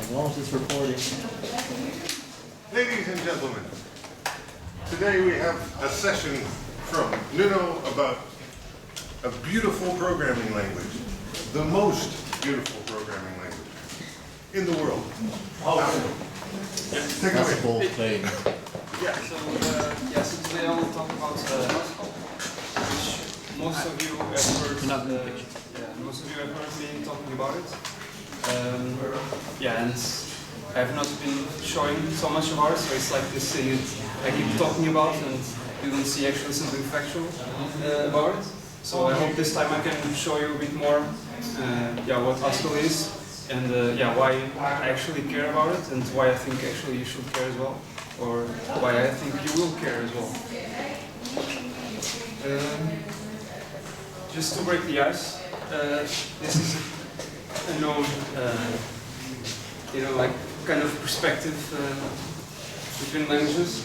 As long as it's recording. Ladies and gentlemen, today we have a session from Nuno about a beautiful programming language, the most beautiful programming language in the world. Take it That's a away. bold claim. So today I will talk about Haskell, which most of you have heard. Most of you have heard me talking about it. And I have not been showing so much about it, so it's like this thing that I keep talking about, and you don't see actually something factual about it. So I hope this time I can show you a bit more, what Haskell is, and why I actually care about it, and why I think actually you should care as well, or why I think you will care as well. Just to break the ice, this is a known, kind of perspective between languages.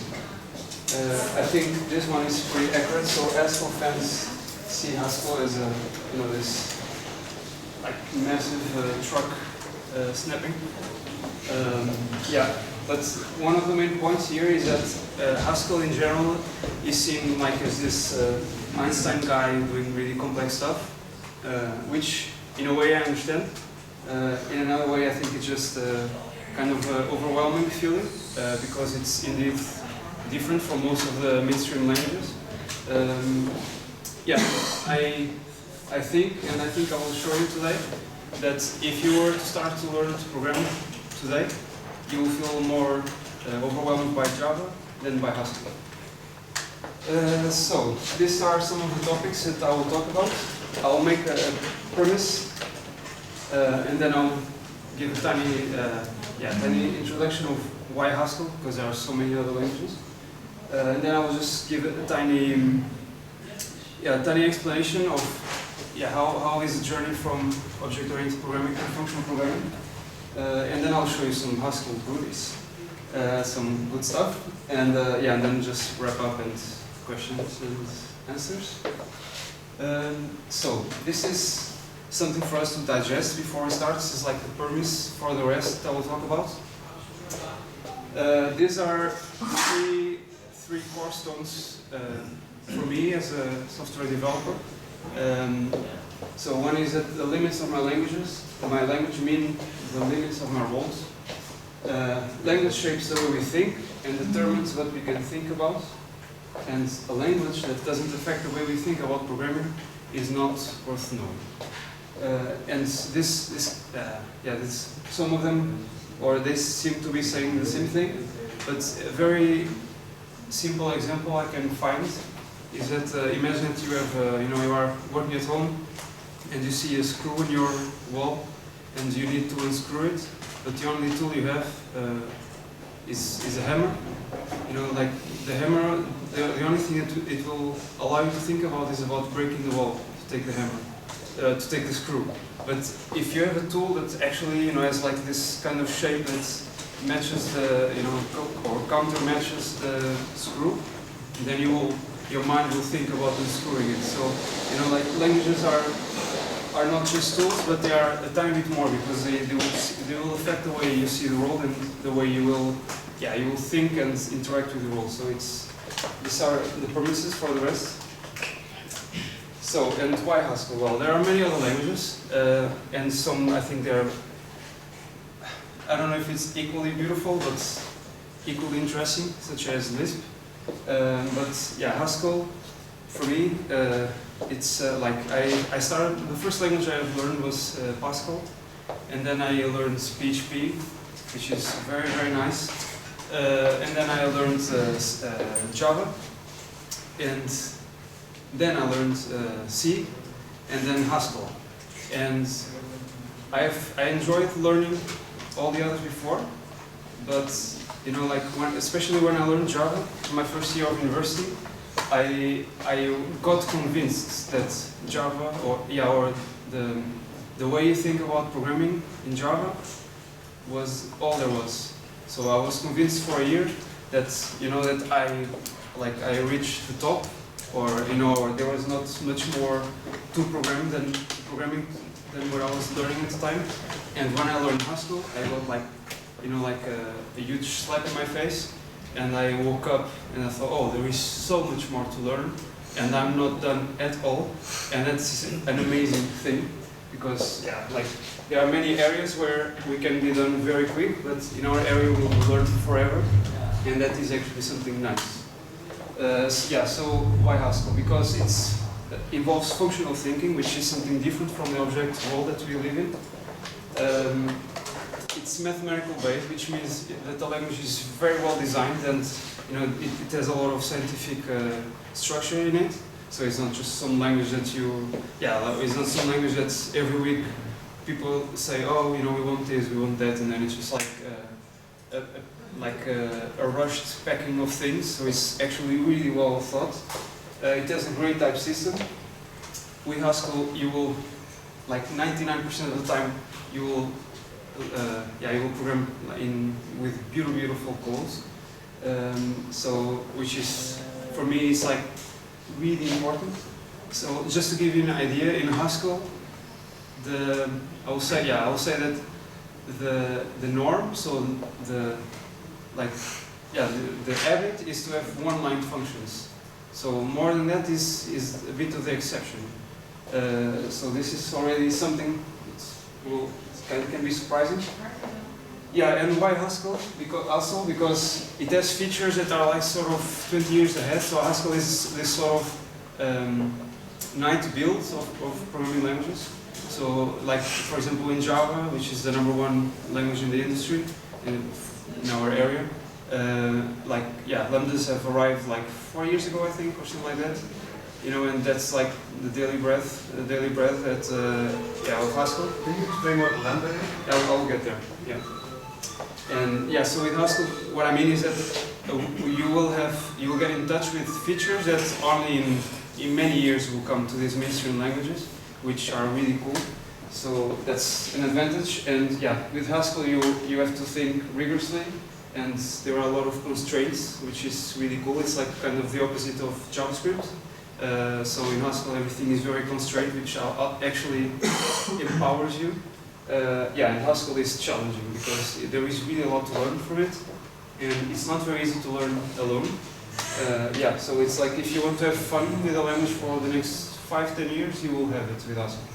I think this one is pretty accurate. So Haskell fans see Haskell as this like massive truck snapping. But one of the main points here is that Haskell in general is seen like as this Einstein guy doing really complex stuff, which in a way I understand. In another way, I think it's just a kind of overwhelming feeling because it's indeed different from most of the mainstream languages. I think I will show you today that if you were to start to learn to program today, you will feel more overwhelmed by Java than by Haskell. So these are some of the topics that I will talk about. I'll make a premise. And then I'll give a tiny introduction of why Haskell, because there are so many other languages. And then I will just give a tiny explanation of how is the journey from object-oriented programming to functional programming. And then I'll show you some Haskell goodies, some good stuff, and then just wrap up and questions and answers. So this is something for us to digest before we start. This is like the premise for the rest that I will talk about. These are three core stones for me as a software developer. So one is that the limits of my languages. My language mean the limits of my roles. Language shapes the way we think and determines what we can think about. And a language that doesn't affect the way we think about programming is not worth knowing. And some of them, or they seem to be saying the same thing, but a very simple example I can find is that imagine that you have, you are working at home and you see a screw in your wall and you need to unscrew it, but the only tool you have is a hammer. Like the hammer, the only thing that it will allow you to think about is about breaking the wall to take the hammer. To take the screw. But if you have a tool that actually has like this kind of shape that matches the or counter matches the screw, then your mind will think about unscrewing it. So like languages are not just tools, but they are a tiny bit more because they will affect the way you see the world and the way you will think and interact with the world. So these are the premises for the rest. So, and why Haskell? Well, there are many other languages, and some I think they're, I don't know if it's equally beautiful, but equally interesting, such as Lisp. Haskell, for me, it's like I started, the first language I learned was Pascal, and then I learned PHP, which is very, very nice. And then I learned Java, and then I learned C, and then Haskell. And I enjoyed learning all the others before, but especially when I learned Java in my first year of university, I got convinced that Java or the way you think about programming in Java was all there was. So I was convinced for a year that I reached the top. Or there was not much more to programming than what I was learning at the time. And when I learned Haskell, I got like you know, like a huge slap in my face. And I woke up and I thought, oh, there is so much more to learn, and I'm not done at all. And that's an amazing thing, because yeah, like there are many areas where we can be done very quick, but in our area we will learn forever, and that is actually something nice. Yeah, so why Haskell? Because it involves functional thinking, which is something different from the object world that we live in. It's mathematical based, which means that the language is very well designed, and you know it has a lot of scientific structure in it. So it's not just some language that it's not some language that every week people say, oh, you know, we want this, we want that, and then it's just like a rushed packing of things. So it's actually really well thought. It has a great type system. With Haskell, you will, like 99% of the time, you will program with beautiful codes. So, which is, for me, it's like really important. So, just to give you an idea, in Haskell, I will say that the norm, so the habit is to have one-line functions. So more than that is a bit of the exception. So this is already something that can be surprising. Yeah, and why Haskell? Because it has features that are like sort of 20 years ahead. So Haskell is this sort of night build of programming languages. So like, for example, in Java, which is the #1 language in the industry, in our area, lambdas have arrived like 4 years ago, I think, or something like that. You know, and that's like the daily bread of Haskell. Can you explain what lambda is? I'll get there. Yeah. And yeah, so in Haskell, what I mean is that you will get in touch with features that only in many years will come to these mainstream languages, which are really cool. So that's an advantage. And yeah, with Haskell you have to think rigorously, and there are a lot of constraints, which is really cool. It's like kind of the opposite of JavaScript. So in Haskell everything is very constrained, which actually empowers you. And Haskell is challenging because there is really a lot to learn from it, and it's not very easy to learn alone. So it's like if you want to have fun with a language for the next 5-10 years, you will have it with Haskell.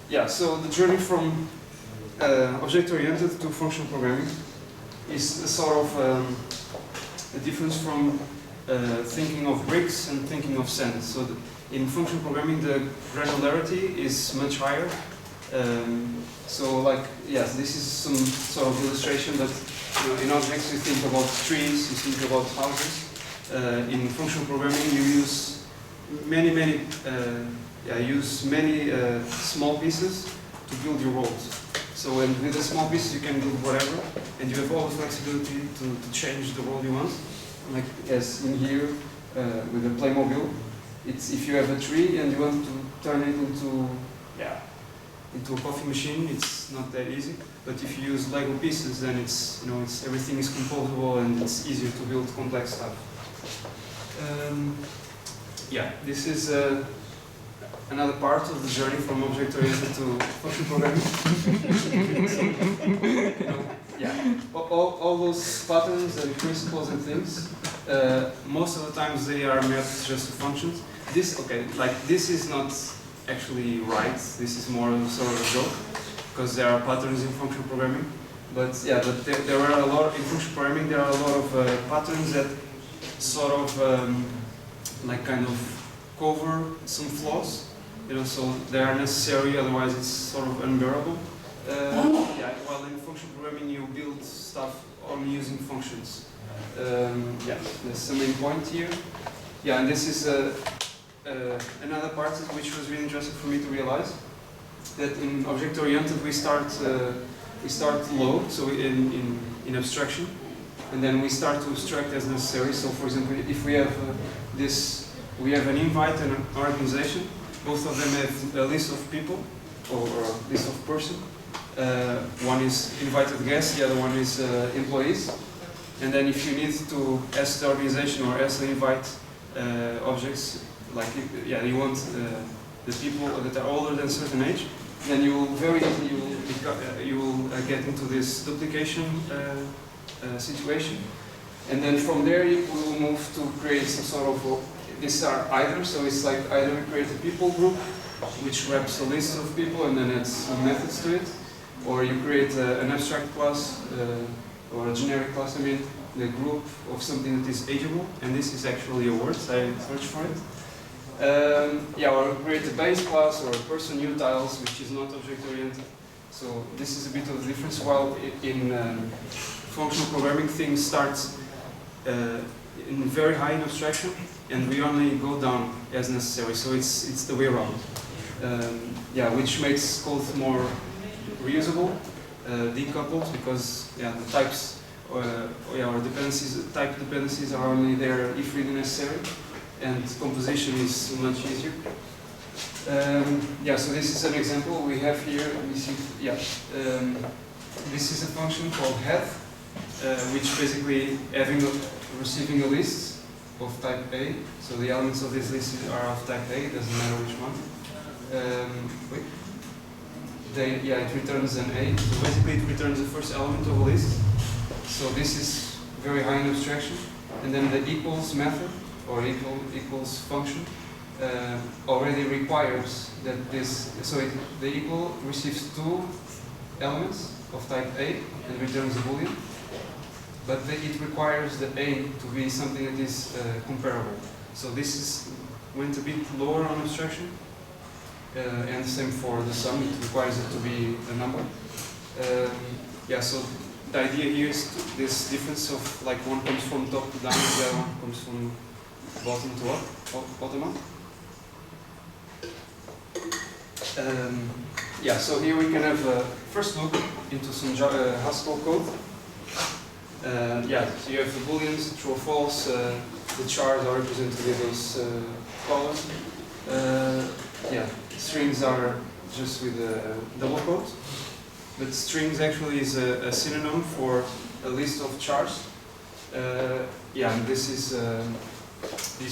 Yeah, so the journey from object-oriented to functional programming is a sort of a difference from thinking of bricks and thinking of sand. So in functional programming, the granularity is much higher. This is some sort of illustration, but you know, in objects you think about trees, you think about houses. In functional programming, you use many small pieces to build your world. So with the small pieces you can build whatever, and you have all the flexibility to change the world you want. Like as in here with the Playmobil, it's if you have a tree and you want to turn it into a coffee machine, it's not that easy. But if you use Lego pieces, then everything is composable and it's easier to build complex stuff. This is another part of the journey from object-oriented to functional programming. All those patterns and principles and things, most of the times they are mapped just to functions. This is not actually right. This is more sort of a joke, because there are patterns in functional programming. But there are a lot in functional programming. There are a lot of patterns that sort of kind of cover some flaws. So they are necessary. Otherwise, it's sort of unbearable. While in functional programming, you build stuff only using functions. That's the main point here. And this is another part which was really interesting for me to realize, that in object-oriented we start low, so in abstraction, and then we start to abstract as necessary. So, for example, if we have we have an invite and an organization. Both of them have a list of people or a list of person. One is invited guests, the other one is employees. And then if you need to ask the organization or ask the invite objects, you want the people that are older than a certain age, then you will very easily you will get into this duplication situation, and then from there we will move to create some sort of these are either, so it's like either we create a people group which wraps a list of people and then adds some methods to it, or you create an abstract class or a generic class, I mean, the group of something that is ageable, and this is actually a word, I searched for it. Yeah, or create a base class or a person utils, which is not object-oriented. So this is a bit of the difference. While in functional programming, things start in very high in abstraction, and we only go down as necessary. So it's the way around. Yeah, which makes code more reusable, decoupled, because yeah, the types or dependencies, type dependencies are only there if really necessary, and composition is much easier. Yeah, so this is an example we have here. We see, yeah, this is a function called head, which basically receiving a list of type A. So the elements of this list are of type A. It doesn't matter which one. Yeah, it returns an A. So basically, it returns the first element of a list. So this is very high in abstraction, and then the equals method or equals function already requires that this. So the equal receives two elements of type A and returns a boolean, but it requires the A to be something that is comparable. So this went a bit lower on abstraction, and the same for the sum. It requires it to be a number. Yeah, so the idea here is this difference of like one comes from top to down, the other one comes from bottom to up, bottom up. Yeah, so here we can have a first look into some Haskell code. Yeah, so you have the booleans, true or false. The chars are represented with those colors. Yeah, strings are just with a double quote. But strings actually is a synonym for a list of chars. Yeah, and this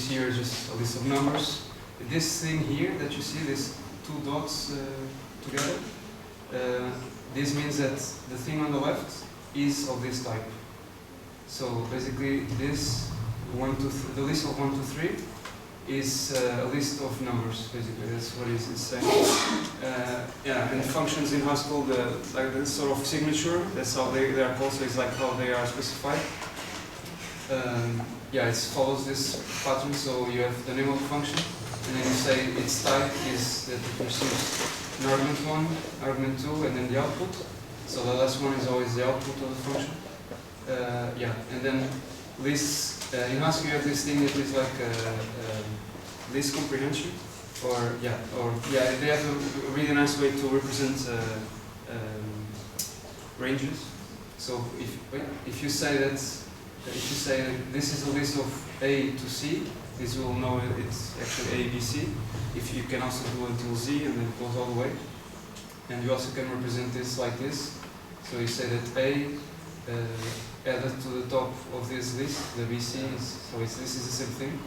here is just a list of numbers. This thing here that you see, this two dots together, this means that the thing on the left is of this type. So basically, this the list of 1, 2, 3 is a list of numbers. Basically, that's what it's saying. Yeah, and functions in Haskell, like this sort of signature. That's how they are called. So it's like how they are specified. Yeah, it follows this pattern. So you have the name of the function, and then you say its type is that it receives an argument 1, argument 2, and then the output. So the last one is always the output of the function. Yeah, and then lists. In Haskell, you have this thing that is like list comprehension, they have a really nice way to represent ranges. So if you say that this is a list of A to C, this will know it's actually A, B, C. If you can also do until Z, and then it goes all the way. And you also can represent this like this. So you say that A added to the top of this list, the BC, this is the same thing.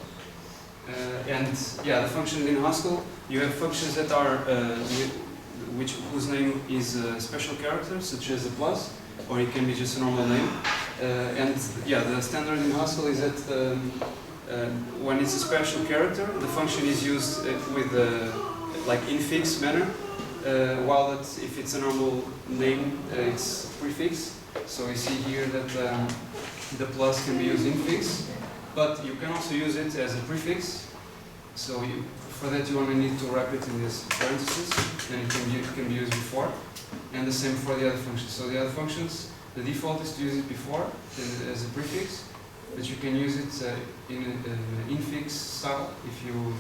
And yeah, the functions in Haskell, you have functions that are whose name is a special character, such as a plus, or it can be just a normal name. And yeah, the standard in Haskell is that when it's a special character, the function is used with like infix manner, while if it's a normal name, it's prefix. So we see here that the plus can be used infix, but you can also use it as a prefix. So for that you only need to wrap it in this parentheses, and it can be used before. And the same for the other functions. So the other functions, the default is to use it before as a prefix, but you can use it in an infix style if you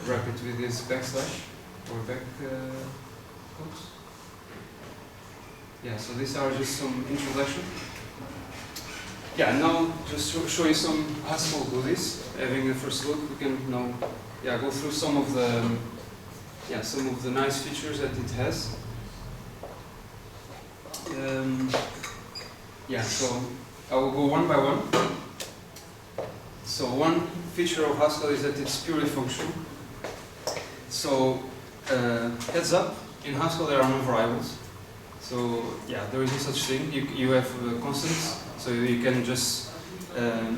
wrap it with this backslash or back quotes. Yeah, so these are just some introduction. Yeah, now just to show you some Haskell goodies. Having the first look, we can now go through some of the nice features that it has. Yeah, so I will go one by one. So one feature of Haskell is that it's purely functional. So heads up, in Haskell there are no variables. So yeah, there is no such thing. You have constants, so you can just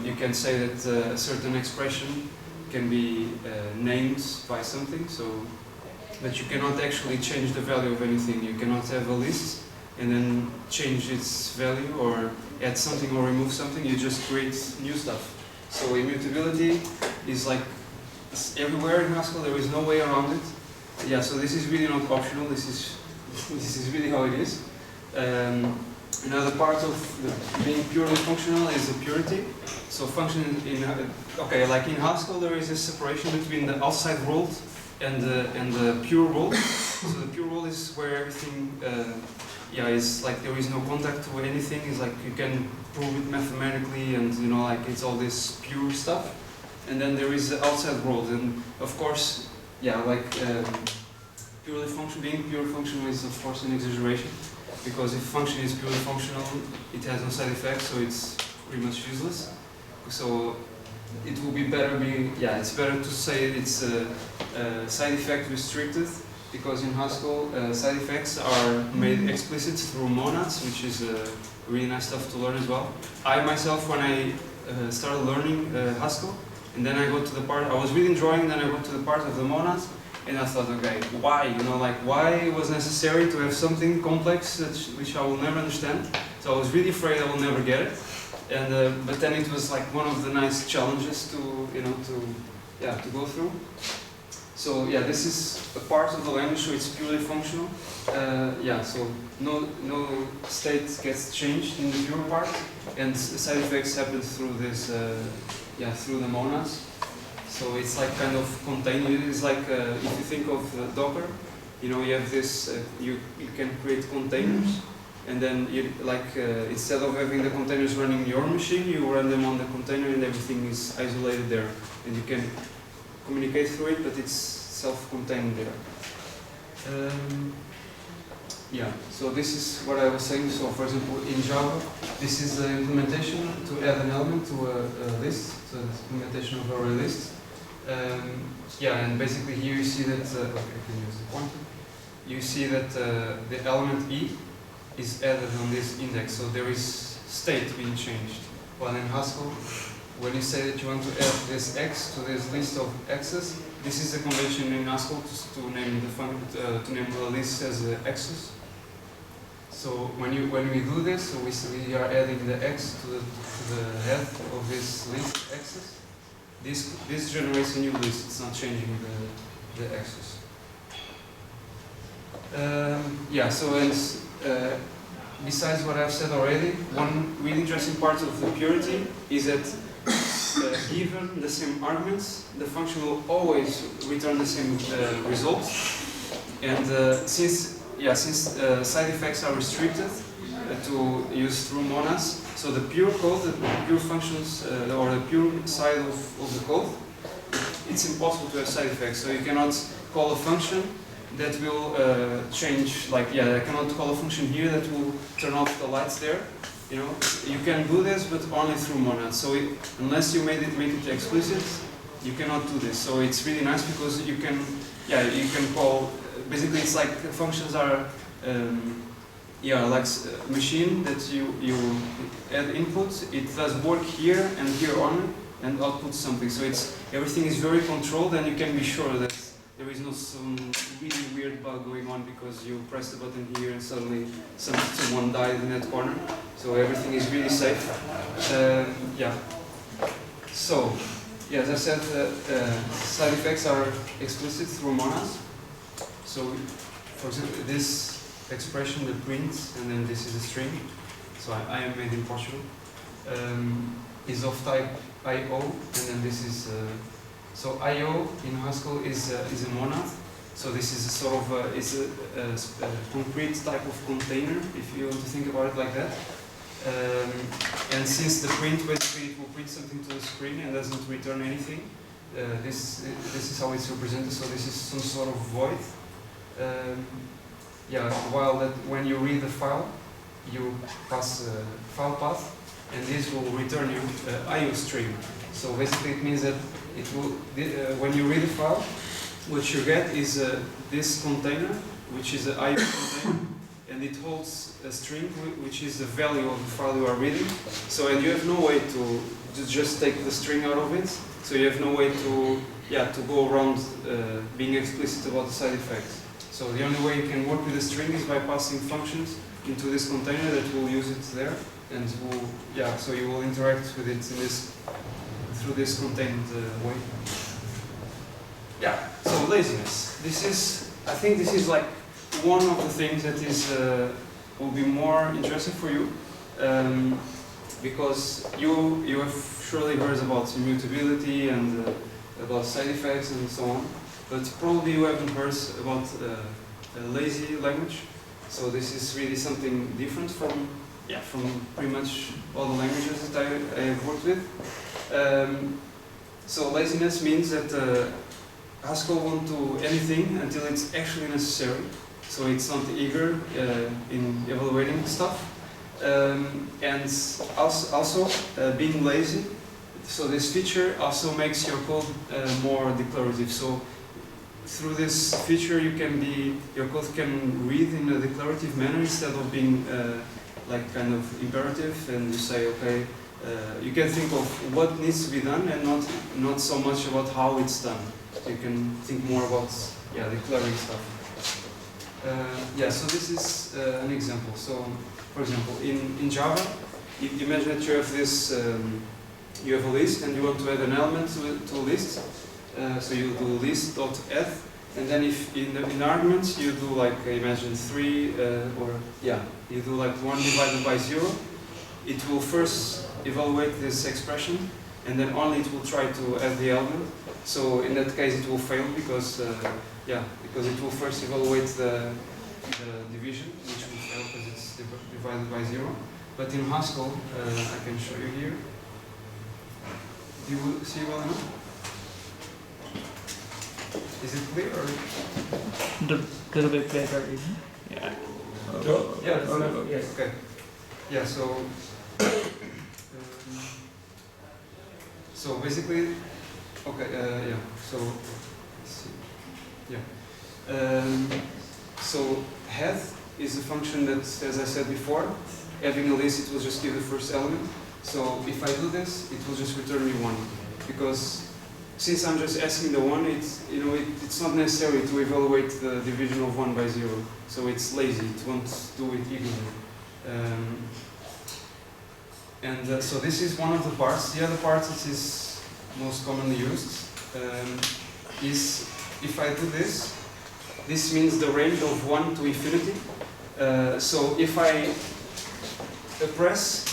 you can say that a certain expression can be named by something. So, but you cannot actually change the value of anything. You cannot have a list and then change its value or add something or remove something. You just create new stuff. So immutability is like everywhere in Haskell. There is no way around it. Yeah. So this is really not optional. This is really how it is. Another part of being purely functional is the purity. So function okay, like in Haskell there is a separation between the outside world and the pure world. So the pure world is where everything, yeah, is like there is no contact to anything. It's like you can prove it mathematically, and you know, like it's all this pure stuff. And then there is the outside world, and of course, yeah, like purely being pure functional is of course an exaggeration, because if function is purely functional, it has no side effects, so it's pretty much useless. So it will be better it's better to say it's side effect restricted, because in Haskell side effects are made explicit through monads, which is really nice stuff to learn as well. I myself, when I started learning Haskell, and then I got to the part, I was reading drawing, then I got to the part of the monads, and I thought, okay, why? You know, like why it was necessary to have something complex which I will never understand. So I was really afraid I will never get it. And but then it was like one of the nice challenges to to go through. So yeah, this is a part of the language, so it's purely functional. So no state gets changed in the pure part, and side effects happen through this through the monads. So it's like kind of contained. It's like if you think of Docker, you know, you have this. You can create containers. And then, instead of having the containers running your machine, you run them on the container, and everything is isolated there. And you can communicate through it, but it's self-contained there. So this is what I was saying. So for example, in Java, this is the implementation to add an element to a list. So the implementation of array list. And basically here you see that, I can use the pointer. You see that the element E is added on this index, so there is state being changed. While in Haskell, when you say that you want to add this X to this list of X's, this is a convention in Haskell to name the list as X's. So when we do this, so we are adding the X to the head of this list X's. This generates a new list. It's not changing the X's. Besides what I've said already, one really interesting part of the purity is that given the same arguments, the function will always return the same result. And since side effects are restricted to use through monads, so the pure code, the pure functions, or the pure side of the code, it's impossible to have side effects. So you cannot call a function that will change, I cannot call a function here that will turn off the lights there. You know, you can do this, but only through monads. So unless you make it explicit, you cannot do this. So it's really nice because you can call. Basically, it's like functions are like a machine that you add input. It does work here and here on, and outputs something. So everything is very controlled, and you can be sure that there is no some really weird bug going on because you press the button here and suddenly someone died in that corner. So everything is really safe. So, as I said, side effects are explicit through monads. So, for example, this expression, the print, and then this is a string. So I am made in Portugal. Is of type IO, and then this is. So IO in Haskell is a monad. So this is a sort of a concrete type of container, if you want to think about it like that. And since the print, basically it will print something to the screen and doesn't return anything, this is how it's represented. So this is some sort of void. While when you read the file, you pass a file path, and this will return you IO string. So basically it means that it will when you read the file, what you get is this container which is an IO container, and it holds a string, which is the value of the file you are reading. So, and you have no way to just take the string out of it. So you have no way to go around being explicit about the side effects. So the only way you can work with a string is by passing functions into this container that will use it there, and so you will interact with it through this contained way. Yeah. So laziness. I think this is like one of the things that will be more interesting for you, because you have surely heard about immutability and about side effects and so on, but probably you haven't heard about a lazy language. So this is really something different from pretty much all the languages that I have worked with. So laziness means that Haskell won't do anything until it's actually necessary. So it's not eager in evaluating stuff. And also being lazy. So this feature also makes your code more declarative. So through this feature, your code can read in a declarative manner instead of being like kind of imperative. And you say, okay, you can think of what needs to be done and not so much about how it's done. So you can think more about declaring stuff. So this is an example. So, for example, in Java, imagine that you have this, you have a list and you want to add an element to a list. So you do list.add, and then if in the arguments you do like imagine 3 you do like 1 divided by 0. It will first evaluate this expression, and then only it will try to add the element. So in that case, it will fail because it will first evaluate the division, which will fail because it's divided by 0. But in Haskell, I can show you here. Do you see well enough? Is it clear or? Little bit better, isn't it? Yeah. Yes. Okay. Yeah. So basically, okay. So let's see. Yeah. So head is a function that, as I said before, having a list, it will just give the first element. So if I do this, it will just return me 1, because since I'm just asking the 1, it's not necessary to evaluate the division of 1 by 0. So it's lazy; it won't do it eagerly. So this is one of the parts. The other part that is most commonly used is if I do this. This means the range of 1 to infinity. So if I press,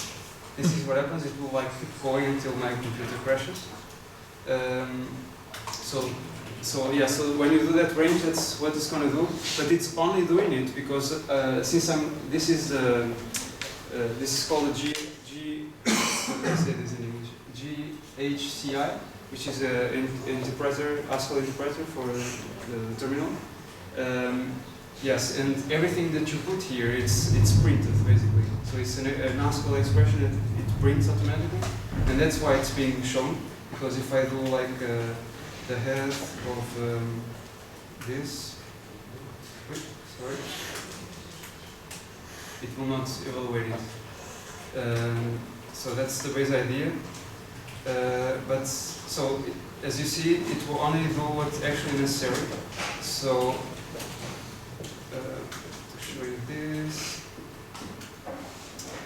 this is what happens. It will like keep going until my computer crashes. So when you do that range, that's what it's going to do. But it's only doing it because since this is called a what do I say this in English? GHCI, which is an interpreter, Haskell interpreter for the terminal. Yes, and everything that you put here, it's printed basically. So it's an Haskell expression that it prints automatically, and that's why it's being shown. Because if I do like the head of this, sorry, it will not evaluate it. So that's the base idea. As you see, it will only do what's actually necessary. So to show you this,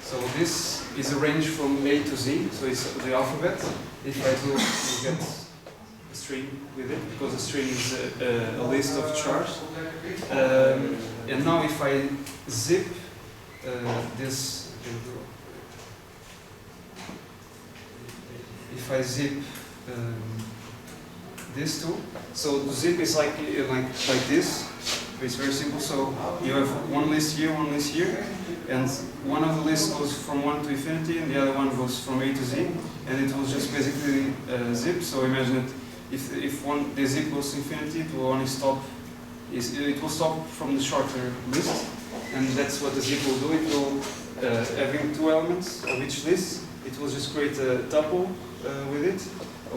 so this is a range from A to Z. So it's the alphabet. If I do, you get a string with it, because a string is a list of chars. And now if I zip this, if I zip this too, so the zip is like this. It's very simple. So you have one list here, and one of the lists goes from 1 to infinity, and the other one goes from A to Z, and it will just basically zip. So imagine that if the zip goes to infinity, it will only stop. It will stop from the shorter list, and that's what the zip will do. It will having 2 elements of each list. It will just create a tuple with it,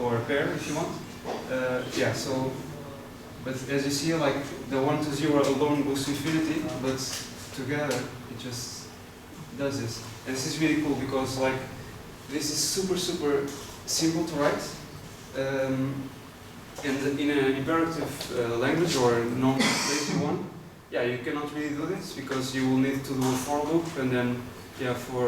or a pair if you want. So But as you see, like the 1 to 0 alone goes to infinity, but together it just does this. And this is really cool because like this is super simple to write. And in an imperative language or a non-lazy one, yeah, you cannot really do this because you will need to do a for loop and then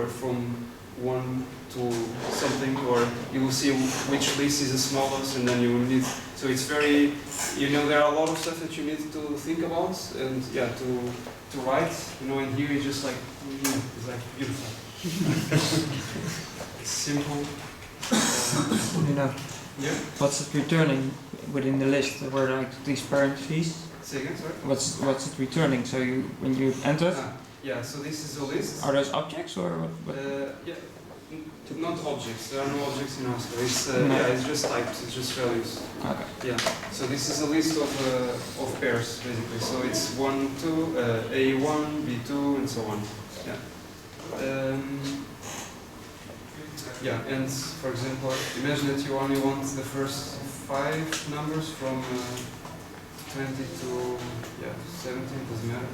from 1 to something, or you will see which list is the smallest, and then you will need. So it's very, there are a lot of stuff that you need to think about and to write. And here it's just like it's like beautiful. It's simple. Yeah. What's it returning within the list? Were like these parentheses? Say again, sorry. What's it returning? So when you enter, yeah. So this is a list. are those objects or what? Yeah. Not objects. There are no objects in Haskell. It's No. it's just types. It's just values. Okay. Yeah. So this is a list of pairs basically. So it's 1, 2, A1, B2, and so on. Yeah. Yeah. And for example, imagine that you only want the first 5 numbers from 20 to 17. Doesn't matter.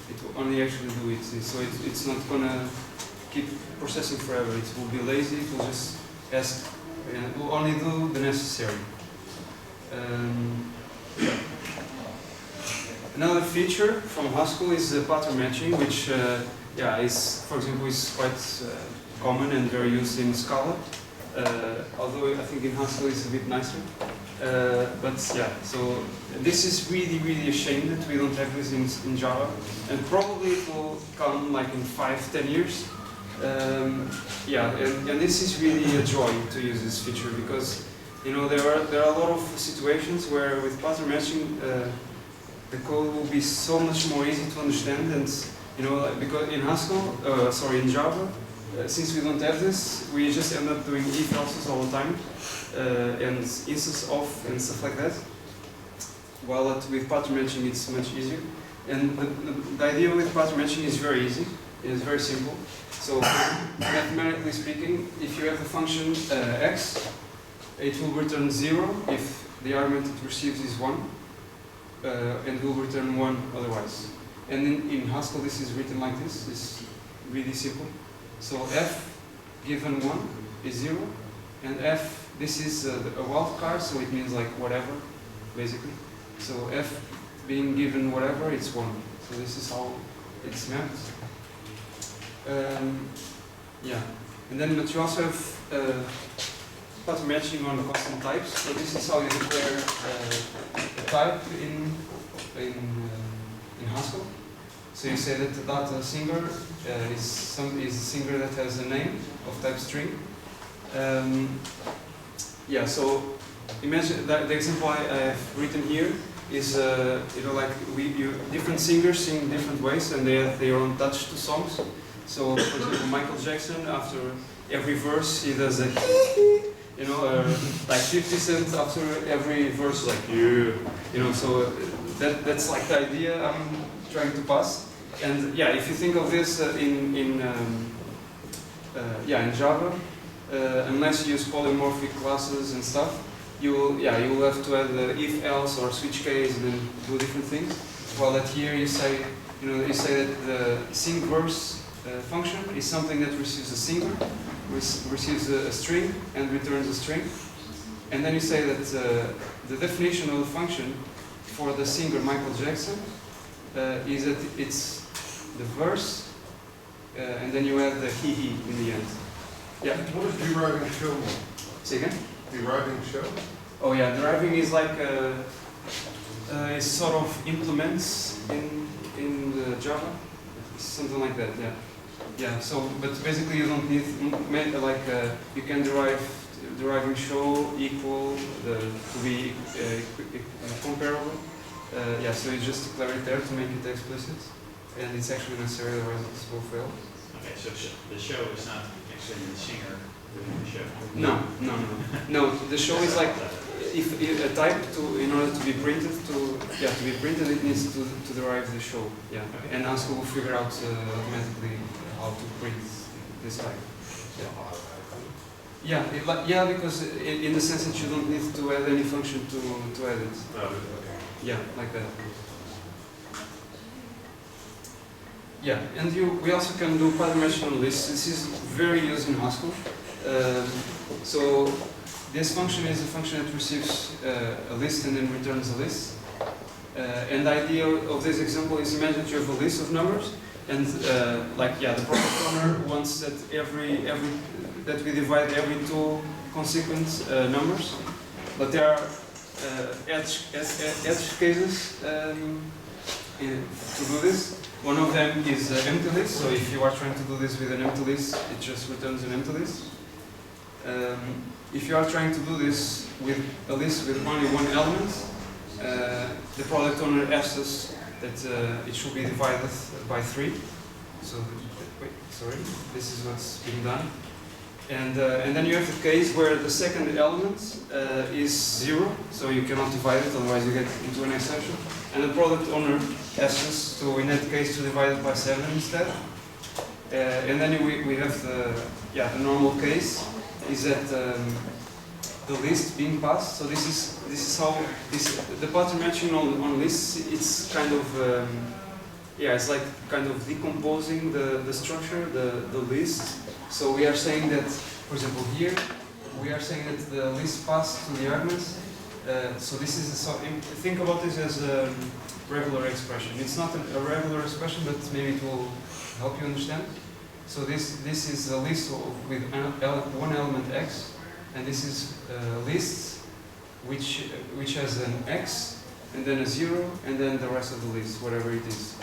It will only actually do it. So it's not gonna keep processing forever. It will be lazy. It will just ask, and it will only do the necessary. Another feature from Haskell is pattern matching, which is, for example, is quite common and very used in Scala. Although I think in Haskell it's a bit nicer. But yeah, so this is really a shame that we don't have this in Java, and probably it will come like in 5-10 years. And this is really a joy to use this feature because there are a lot of situations where with pattern matching the code will be so much more easy to understand, and because in in Java, since we don't have this, we just end up doing if else's all the time and instance of and stuff like that. While with pattern matching it's much easier, and the idea with pattern matching is very easy. It is very simple. So, mathematically speaking, if you have the function x, it will return 0 if the argument it receives is 1, and will return 1 otherwise. And in Haskell, this is written like this. It's really simple. So f given 1 is 0, and f, this is a wildcard, so it means like whatever, basically. So f being given whatever, it's 1. So this is how it's mapped. And then but you also have pattern matching on constant types. So this is how you declare a type in Haskell. So you say that the data singer is a singer that has a name of type string. So imagine that the example I have written here is different singers sing different ways, and they have their own touch to songs. So, for example, Michael Jackson, after every verse, he does like 50 cents after every verse, so that's like the idea I'm trying to pass. And if you think of this in Java, unless you use polymorphic classes and stuff, you will have to add if, else, or switch case, and then do different things. While that here you say that the sing verse function is something that receives a singer, receives a string, and returns a string. And then you say that the definition of the function for the singer Michael Jackson is that it's the verse, and then you add the he in the end. Yeah. What is deriving show? Say again? Deriving show? Oh yeah, deriving is like it sort of implements in the Java, something like that. Yeah. Yeah. So, but basically you don't need you can deriving show equal to be comparable. So you just declare it there to make it explicit, and it's actually necessary, otherwise it will fail. Okay, so the show is not actually the singer doing the show. No. The show is like if a type in order to be printed it needs to derive the show. Yeah. Okay. And Haskell will figure out automatically how to print this type. Yeah, because in the sense that you don't need to add any function to add it. Yeah, like that. Yeah, and we also can do pattern matching on lists. This is very used in Haskell. So this function is a function that receives a list and then returns a list. And the idea of this example is imagine that you have a list of numbers, and the product owner wants that that we divide every two consequent numbers, but there are edge cases to do this. One of them is empty list. So if you are trying to do this with an empty list, it just returns an empty list. If you are trying to do this with a list with only one element, the product owner asks us that it should be divided by 3. So, this is what's being done. And then you have the case where the second element is 0, so you cannot divide it, otherwise you get into an exception. And the product owner asks us to, in that case, to divide it by 7 instead. And then we have the normal case is that the list being passed. So this is how the pattern matching on lists. It's kind of it's like kind of decomposing the structure, the list. So we are saying that, for example, here we are saying that the list passed to the arguments. So this is think about this as a regular expression. It's not a regular expression, but maybe it will help you understand. So this is a list with one element x, and this is a list which has an x and then a 0 and then the rest of the list, whatever it is.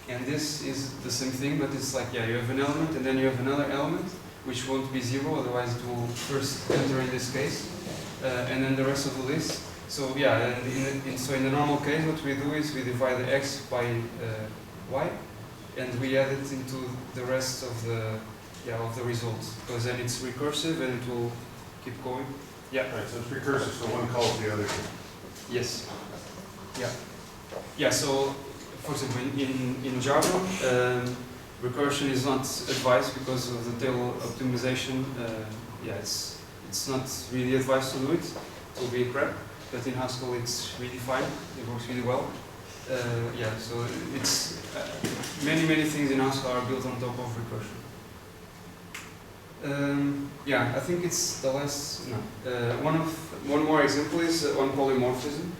And this is the same thing, but it's like, you have an element and then you have another element which won't be 0, otherwise it will first enter in this case, and then the rest of the list. So so in the normal case, what we do is we divide the x by y, and we add it into the rest of the results, because then it's recursive and it will keep going. Yeah. Right, so it's recursive, so one calls the other. Yes. Yeah. Yeah. So, for example, in Java, recursion is not advised because of the tail optimization. It's not really advised to do it. It will be crap. But in Haskell, it's really fine. It works really well. So it's many things in Haskell are built on top of recursion. I think it's the last. No. One more example is on polymorphism.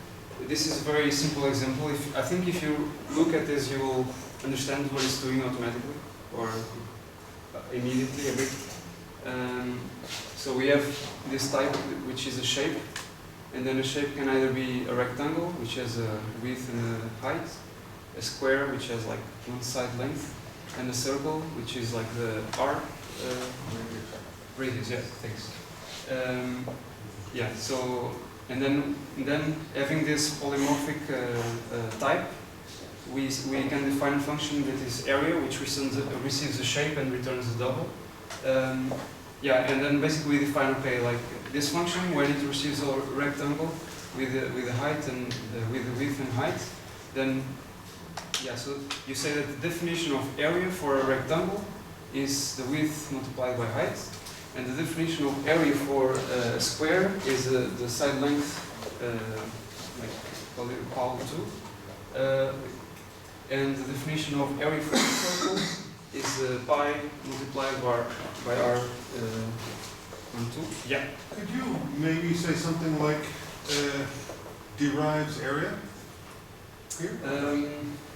This is a very simple example. I think if you look at this, you will understand what it's doing automatically or immediately a bit. So we have this type, which is a shape, and then a shape can either be a rectangle, which has a width and a height, a square, which has like one side length, and a circle, which is like the arc. Radius, yeah, thanks. So and then having this polymorphic type, we can define a function that is area, which receives a shape and returns a double. And then basically we define, like this function, when it receives a rectangle with the height and with the width and height, then so you say that the definition of area for a rectangle is the width multiplied by height, and the definition of area for a square is the side length, like power 2, and the definition of area for a circle is pi multiplied by r 1, 2. Yeah. Could you maybe say something like derives area here?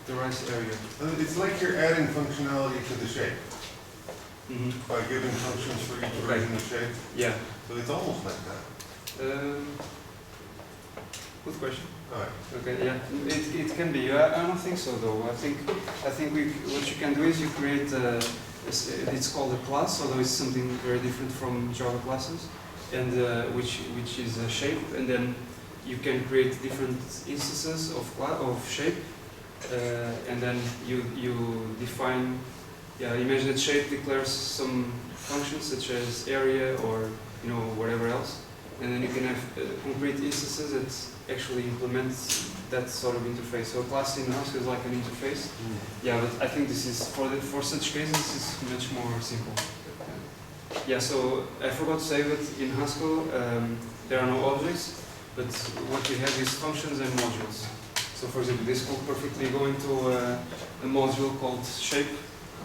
Derives area. It's like you're adding functionality to the shape. Mm-hmm. By giving functions for each version of shape. Yeah. So it's almost like that. Good question. All right. Okay. Yeah. It can be. I don't think so though. I think what you can do is you create it's called a class, although it's something very different from Java classes, and which is a shape, and then you can create different instances of shape, and then you define. Imagine that shape declares some functions such as area or whatever else, and then you can have concrete instances that actually implement that sort of interface. So a class in Haskell is like an interface. But I think this is for such cases this is much more simple. So I forgot to say that in Haskell there are no objects, but what we have is functions and modules. So for example, this could perfectly go into a module called shape.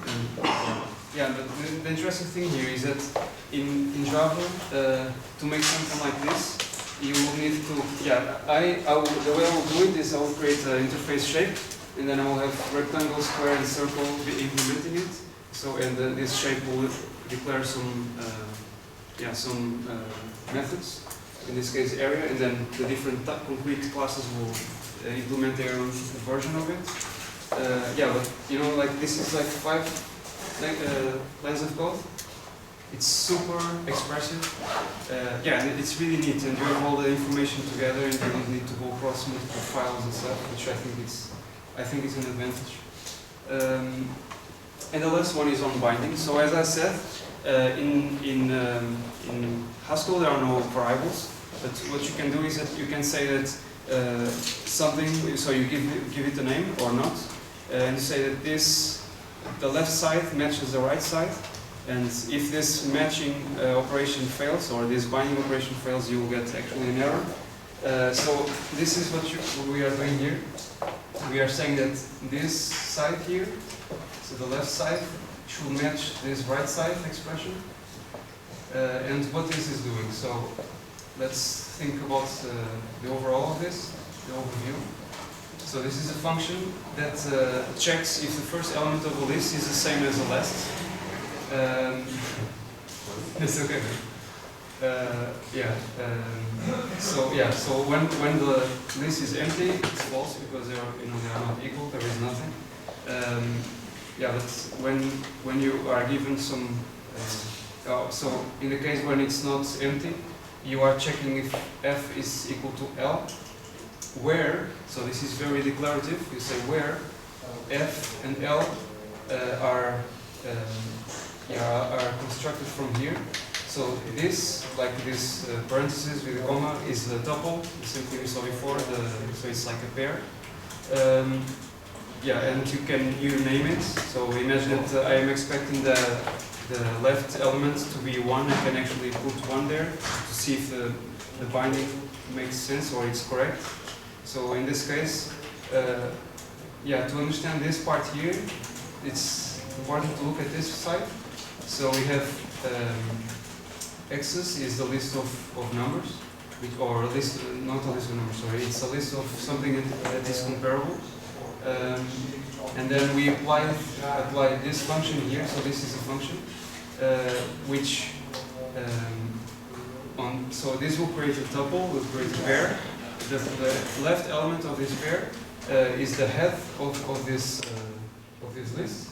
And, yeah, but the interesting thing here is that in Java, to make something like this, you will need to, the way I will do it is I will create an interface shape, and then I will have rectangle, square, and circle implementing it. So, and this shape will declare some methods, in this case area, and then the different concrete classes will implement their own version of it. But you know, like this is like 5 lines of code. It's super expressive. And it's really neat, and you have all the information together, and you don't need to go across multiple files and stuff, which I think it's an advantage. And the last one is on binding. So as I said, in Haskell there are no variables, but what you can do is that you can say that something, so you give it a name or not, and you say that the left side matches the right side, and if this matching operation fails, or this binding operation fails, you will get actually an error. So this is what we are doing here. We are saying that this side here, so the left side, should match this right side expression. And what this is doing. So let's think about the overall of this, the overview. So this is a function that checks if the first element of a list is the same as the last. It's okay. So when the list is empty, it's false because they are not equal. There is nothing. But when you are given some, so in the case when it's not empty, you are checking if f is equal to L, where, so this is very declarative, you say where f and L are constructed from here. So this, like this parenthesis with a comma, is the tuple, the same thing we saw before, so it's like a pair. And you name it. So imagine that I am expecting the left element to be 1. I can actually put 1 there to see if the binding makes sense or it's correct. So in this case, to understand this part here, it's important to look at this side. So we have x's is the list of numbers, or a list, not a list of numbers, sorry, it's a list of something that is comparable. And then we apply this function here. So this is a function so this will create a tuple, will create a pair. The left element of this pair is the head of this list,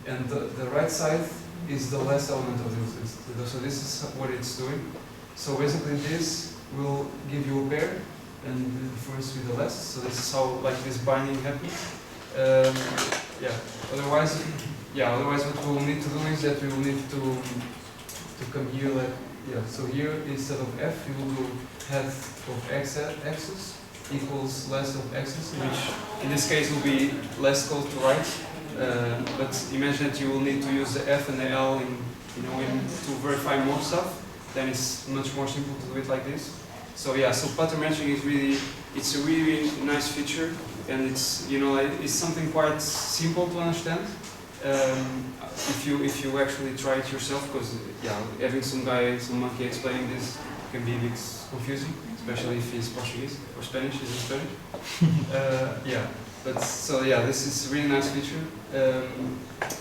and the right side is the last element of this list. So this is what it's doing. So basically this will give you a pair, and the first with the last. So this is how this binding happens. Otherwise what we will need to do is that we will need to come here so here instead of f we will do head of x's equals less of x's, which in this case will be less close to right. But imagine that you will need to use the f and the l to verify more stuff. Then it's much more simple to do it like this. So pattern matching is it's a really nice feature, and it's it's something quite simple to understand if you actually try it yourself, because having some monkey explaining this can be a bit confusing, especially if he's Portuguese or Spanish. He's in Spanish. This is a really nice feature.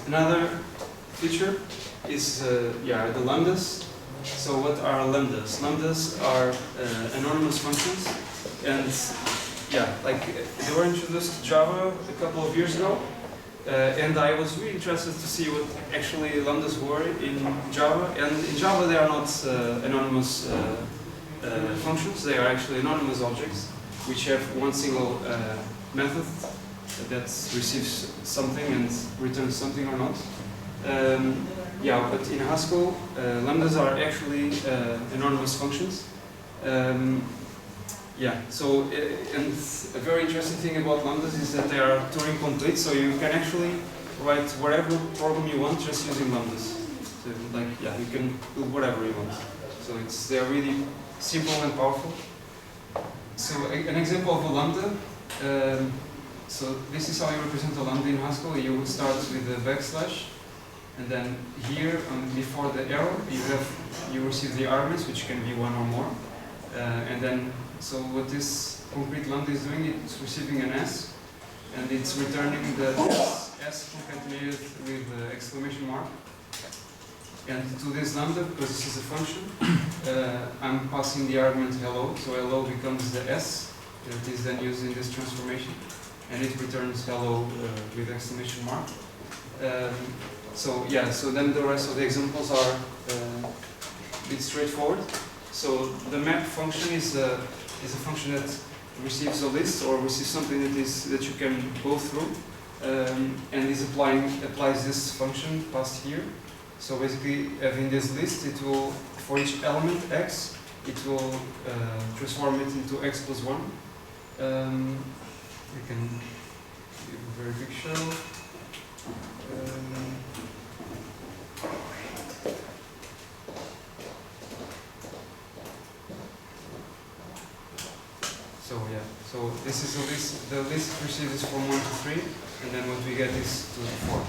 Another feature is the lambdas. So what are lambdas? Lambdas are anonymous functions, and they were introduced to Java a couple of years ago, and I was really interested to see what actually lambdas were in Java. And in Java they are not anonymous functions, they are actually anonymous objects which have one single method that receives something and returns something or not. But in Haskell, lambdas are actually anonymous functions. And a very interesting thing about lambdas is that they are Turing complete, so you can actually write whatever program you want just using lambdas. So, you can do whatever you want. So they are really simple and powerful. So an example of a lambda. So this is how you represent a lambda in Haskell. You start with a backslash, and then here before the arrow you receive the arguments, which can be one or more. And then so what this concrete lambda is doing, it's receiving an S, and it's returning the S concatenated with the exclamation mark. And to this lambda, because this is a function, I'm passing the argument hello. So hello becomes the S that is then used in this transformation, and it returns hello with exclamation mark. So yeah, so then the rest of the examples are a bit straightforward. So the map function is a function that receives a list or receives something that you can go through, and is applies this function passed here. So basically, having this list, it will, for each element x, it will transform it into x plus 1. We can give a very big shell. So yeah, so this is a list. The list receives is from 1 to 3, and then what we get is to 4.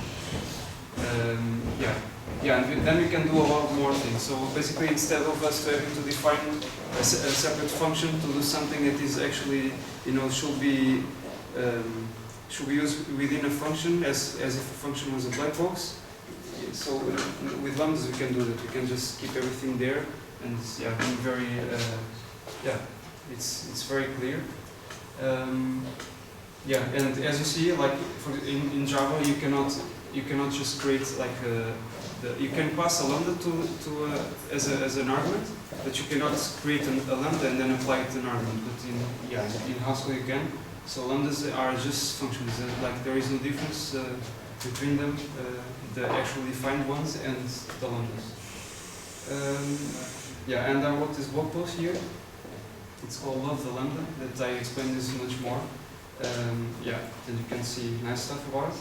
Yeah, and then we can do a lot more things. So basically, instead of us having to define a separate function to do something that is actually, should be used within a function as if a function was a black box. So with lambdas we can do that. We can just keep everything there, and being very it's very clear. And as you see, like in Java, you cannot just create like you can pass a lambda as an argument, but you cannot create a lambda and then apply it to an argument. But in Haskell you can. So lambdas are just functions. Like there is no difference between them, the actually defined ones and the lambdas. And I wrote this blog post here. It's called Love the Lambda, that I explain this much more. And you can see nice stuff about it.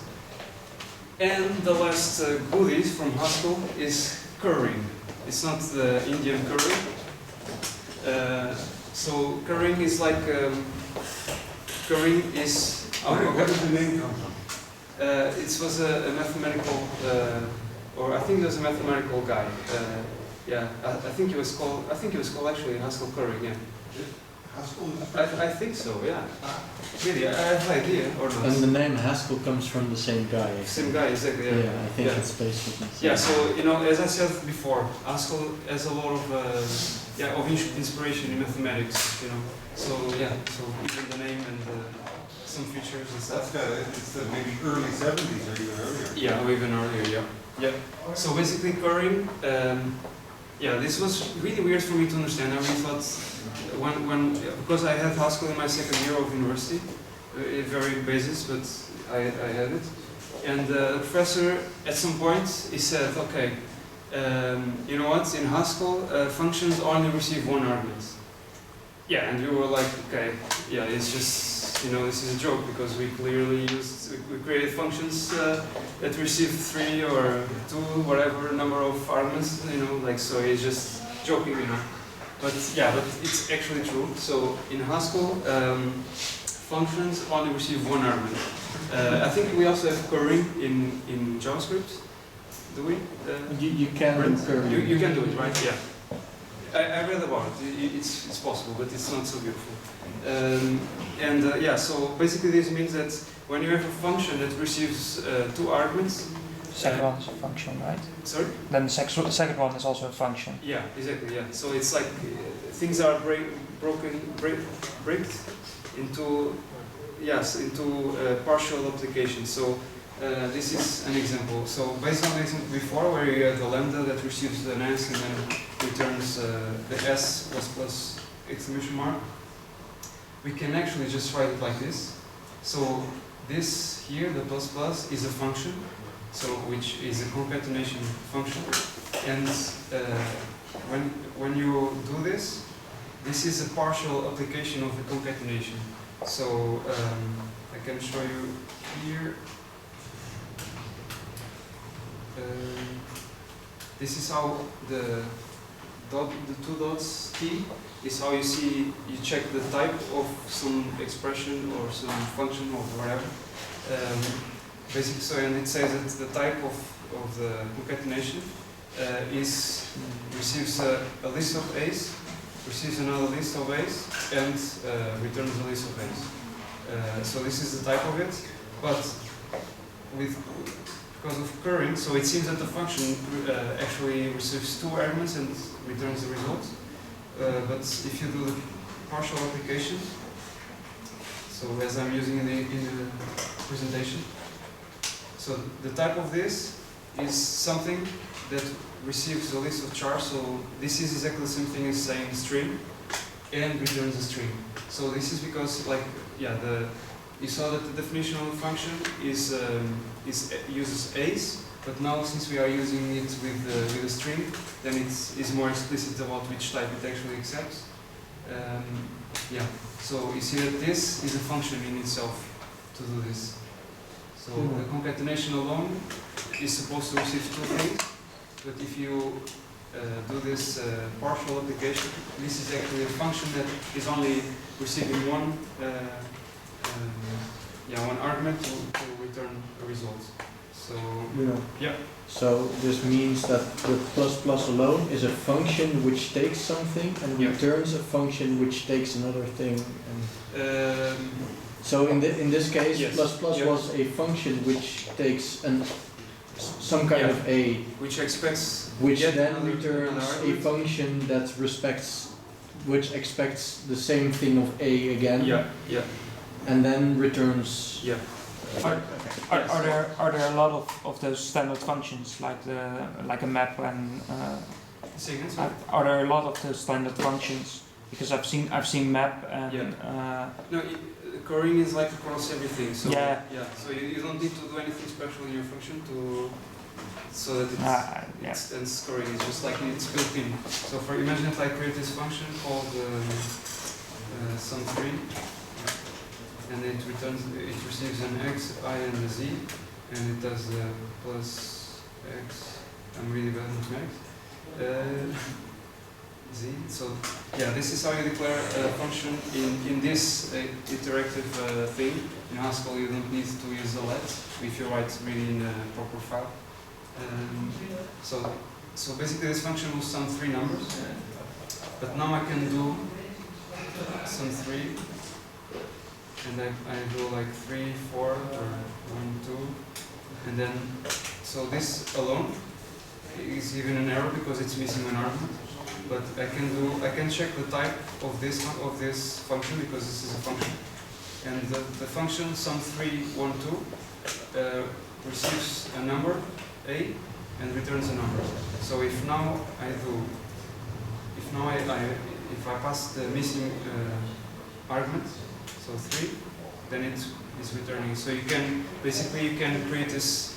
And the last goodies from Haskell is currying. It's not the Indian curry. So currying is like currying is. Where does the name come from? It was a mathematical, or I think it was a mathematical guy. I think he was called actually Haskell currying. Yeah. Haskell? I think so, yeah. Really, I have no idea, or not. And the name Haskell comes from the same guy. Same guy, exactly, yeah. Yeah, I think it's based on the same. Yeah, so, as I said before, Haskell has a lot of inspiration in mathematics, So, so even the name and some features and stuff. It's the maybe early 70s or even earlier. Yeah, or even earlier, yeah. So basically currying, this was really weird for me to understand. I really thought, because I had Haskell in my second year of university, very basis, but I had it. And the professor, at some point, he said, okay, you know what, in Haskell, functions only receive one argument. Yeah, and we were like, okay, it's just, this is a joke, because we clearly we created functions that receive 3 or 2, whatever number of arguments, so it's just joking, But it's actually true. So in Haskell, functions only receive one argument. I think we also have currying in JavaScript. Do we? You can do currying. You can do it, right? Yeah. I read about it. It's possible, but it's not so beautiful. So basically this means that when you have a function that receives 2 arguments. Second one is a function, right? Sorry? Then the second one is also a function. Yeah, exactly. Yeah. So it's like things are broken into partial applications. So this is an example. So based on the example before, where you have the lambda that receives an S and then returns the S plus exclamation mark, we can actually just write it like this. So this here, the plus plus, is a function. So which is a concatenation function, and when you do this is a partial application of the concatenation. So I can show you here. This is how the 2 dots t is how you see, you check the type of some expression or some function or whatever. Basically, so, and it says that the type of the concatenation receives a list of A's, receives another list of A's, and returns a list of A's. So this is the type of it, but because of curring, so it seems that the function actually receives 2 arguments and returns the result. But if you do the partial application, so as I'm using in the presentation, so the type of this is something that receives a list of chars. So this is exactly the same thing as saying string and returns a string. So this is because, like, yeah, you saw that the definition of the function uses A's, but now since we are using it with a string, then it's more explicit about which type it actually accepts. Yeah. So you see that this is a function in itself to do this. So the concatenation alone is supposed to receive 2 things, but if you do this partial application, this is actually a function that is only receiving one argument to return a result. So yeah. So this means that the plus alone is a function which takes something and returns a function which takes another thing. And so in this case, yes. plus was a function which takes some kind of A, which expects, which then another returns a argument. function that which expects the same thing of A again. Yeah. And then returns. Yeah. Are there a lot of those standard functions like a map and are there a lot of those standard functions? Because I've seen map and no, curring is like across everything. So yeah. So you don't need to do anything special in your function so that it stands curring. It's just like it's built in. So imagine if I create this function called sum3. And it receives an x, I, and a z, and it does plus x. I'm really bad at mathematics. Z. So yeah, this is how you declare a function in this iterative thing. In Haskell, you don't need to use a let if you write really in a proper file. So basically, this function will sum 3 numbers, but now I can do sum 3. And I do like 3, 4, or 1, 2, and then, so this alone is even an error because it's missing an argument. But I can check the type of this function because this is a function. And the function sum3, 1, 2 receives a number, A, and returns a number. So if I pass the missing argument, so 3, then it is returning. So you can create this.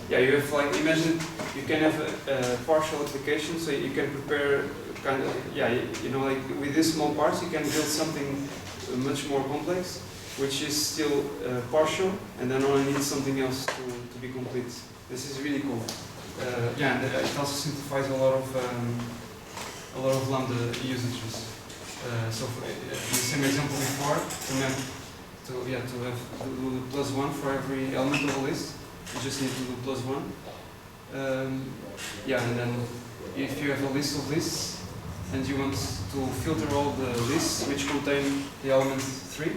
You have like imagine you can have a partial application. So you can prepare kind of like with these small parts you can build something much more complex, which is still partial, and then only needs something else to be complete. This is really cool. And it also simplifies a lot of lambda usages. So for the same example before, to have do the +1 for every element of a list, you just need to do +1. And then if you have a list of lists and you want to filter all the lists which contain the element 3,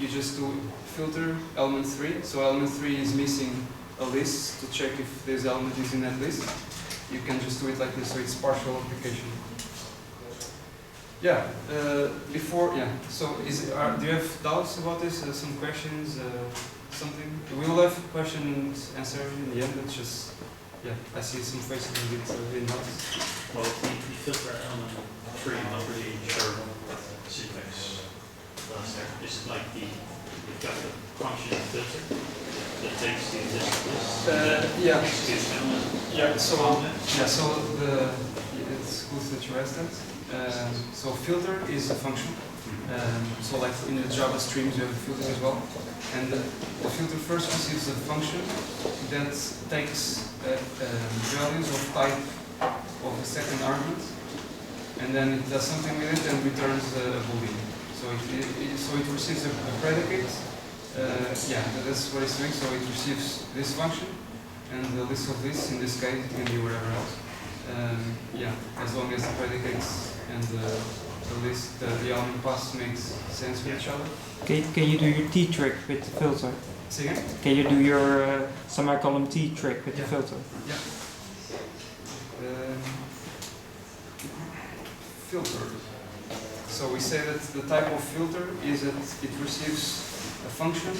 you just do filter element 3. So element 3 is missing a list to check if this element is in that list. You can just do it like this, so it's partial application. So do you have doubts about this? Some questions? Something? We will have question and answer in the end. It's just, I see some faces a bit in doubt. Well, we filter element 3, I'm not really sure what syntax does there. Is it like you've got the function filter that takes the existing list? Executes element? It's good that you asked that. So filter is a function. So like in the Java streams you have a filter as well. And the filter first receives a function that takes values of type of the second argument and then it does something with it and returns a boolean. So it receives a predicate. Yeah, that's what it's doing. So it receives this function and the list of this. In this case, it can be whatever else. Yeah, as long as the predicates and the list, the element pass makes sense with each other. Can you do your T trick with the filter? Say again? Can you do your semicolon T trick with the filter? Yeah. Filter. So we say that the type of filter is that it receives a function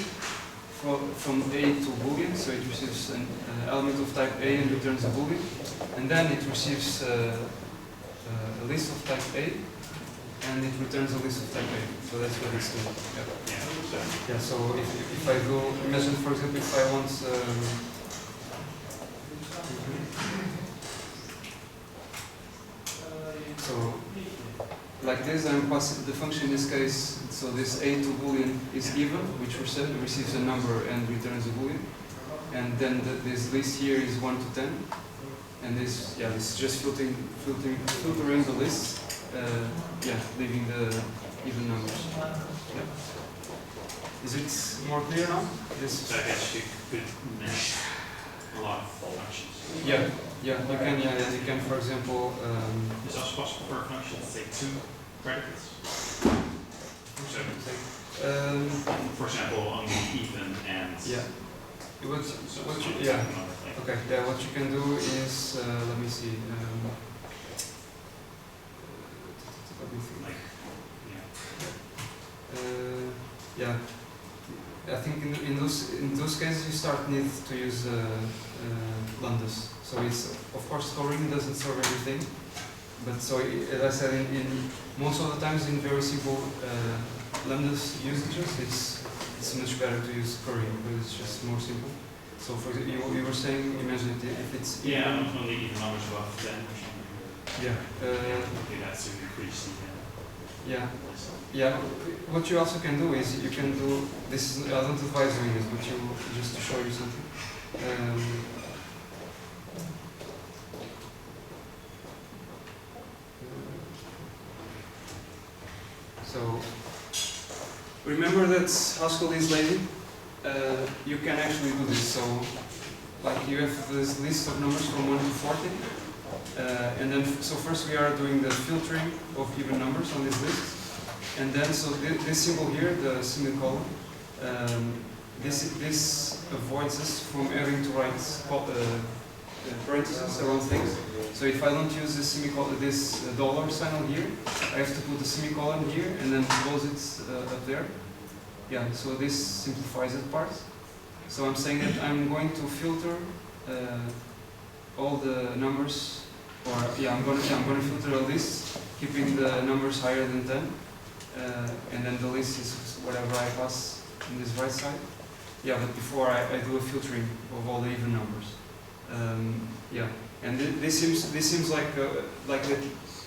from A to Boolean, so it receives an element of type A and returns a Boolean, and then it receives a list of type A and it returns a list of type A. So that's what it's doing. Yeah. Yeah. So if I go, imagine for example if I want so like this, I'm passing the function in this case. So this A to Boolean is even, which receives a number and returns a Boolean, and then this list here is 1 to 10, and this is just filtering the list. Yeah, leaving the even numbers. Yeah. Is it more clear now? This. So I guess you could mesh a lot of functions. Yeah, you can. Yeah, you can. For example, Is it also possible for a function to take 2 predicates? For example, only even and. Yeah. What you can do is let me see. Yeah, I think in those cases you need to use lambdas. So it's of course coloring doesn't serve everything, but so as I said, in most of the times in very simple lambdas usages, it's much better to use coloring because it's just more simple. So for example, you were saying, imagine if it's only even numbers above 10 or something. Yeah. Okay, that's to increase the. Yeah. What you also can do is you can do this. I don't advise doing this, but just to show you something. So remember that Haskell is lazy. You can actually do this. So like you have this list of numbers from 1 to 14. And then, so first we are doing the filtering of even numbers on this list, and then so this symbol here, the semicolon, this avoids us from having to write parentheses around things. So if I don't use this semicolon, this dollar sign here, I have to put the semicolon here and then close it up there. Yeah. So this simplifies that part. So I'm saying that I'm going to filter all the numbers. I'm going to filter a list, keeping the numbers higher than 10, and then the list is whatever I pass in this right side. Yeah, but before I do a filtering of all the even numbers. Yeah, and this seems like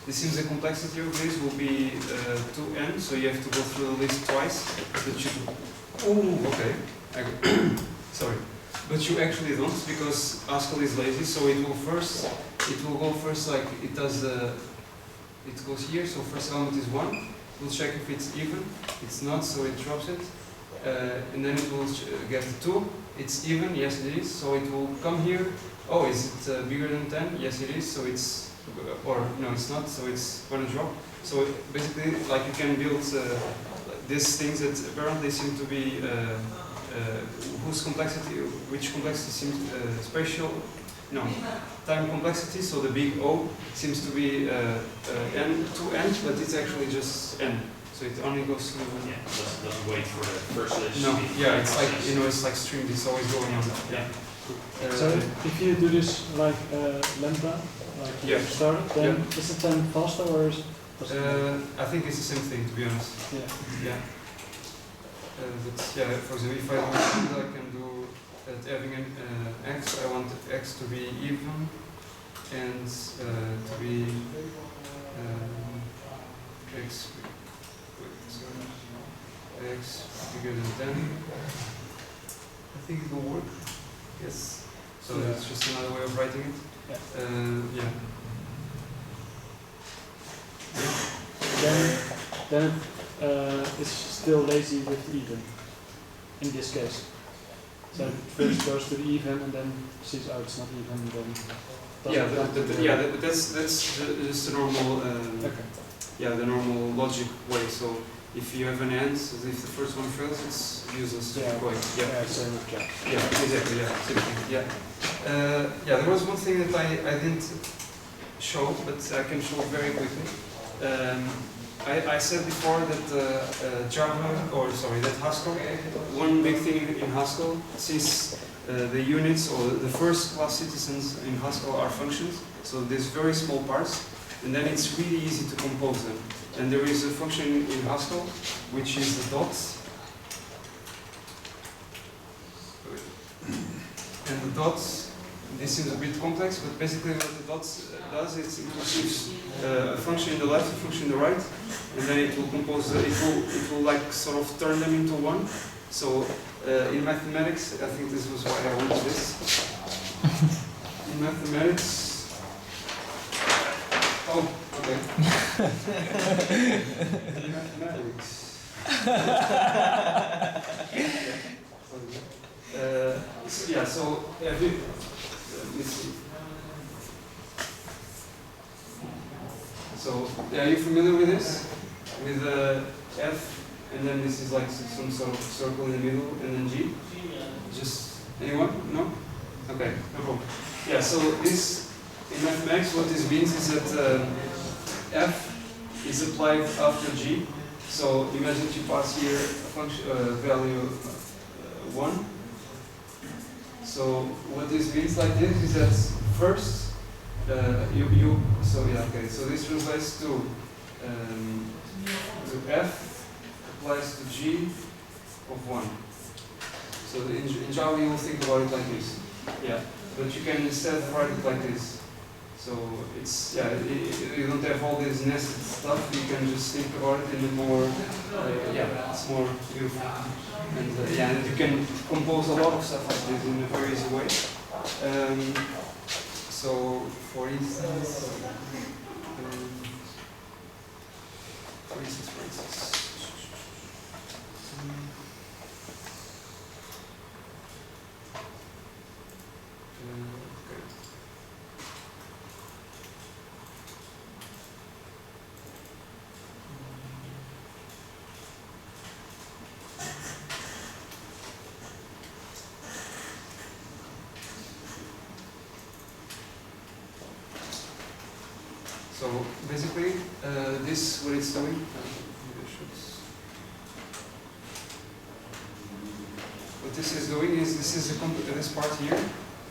this seems the complexity of this will be 2n, so you have to go through the list twice. Okay. Sorry. But you actually don't, because Haskell is lazy, so it will go first like it does it goes here, so first element is 1, we'll check if it's even, it's not, so it drops it, and then it will get 2, it's even, yes it is, so it will come here, oh is it bigger than 10, yes it is, so it's, or no it's not, so it's gonna drop, so basically like you can build these things that apparently seem to be which complexity seems spatial, time complexity, so the big O seems to be n, 2n, but it's actually just n, so it only goes through. Yeah, it doesn't wait for the first list. No, yeah, it's like, it's like streamed, it's always going on. Yeah. So if you do this like lambda, like you start, then is it then faster or is I think it's the same thing, to be honest. Yeah. But yeah, for example, if I do I can do having an x, I want x to be even and to be x bigger than 10. I think it will work. Yes. So that's just another way of writing it. Yeah. then it's still lazy with even. In this case, so it first goes to the even and then sees oh it's not even. Then that's just the normal. Okay. Yeah, the normal logic way. So if you have an AND, so if the first one fails, it's useless. Yeah. Going. Yeah. Same with Java. Yeah, exactly. Yeah, same thing. Yeah. Yeah, there was one thing that I didn't show, but I can show very quickly. I said before that that Haskell, one big thing in Haskell, since the units or the first class citizens in Haskell are functions, so there's very small parts, and then it's really easy to compose them. And there is a function in Haskell, which is the dots. And the dots, this is a bit complex, but basically what the dots does is it receives a function in the left, a function in the right, and then it will compose, it will like sort of turn them into one. So in mathematics, I think this was why I wanted this. In mathematics, oh, okay. In mathematics. Yeah, so let me see. So, are you familiar with this? With F, and then this is like some sort of circle in the middle, and then G? Just anyone? No? Okay, no problem. Yeah, so this, in mathematics, what this means is that F is applied after G. So imagine you pass here a function value 1. So what this means like this is that first so this translates to F applies to G of 1. So in Java you will think about it like this. Yeah, but you can instead write it like this. So it's you don't have all this nested stuff. You can just think about it in a more it's more beautiful. And you can compose a lot of stuff like this in a very easy way. So for instance, so basically, this what it's doing. What this is doing is this part here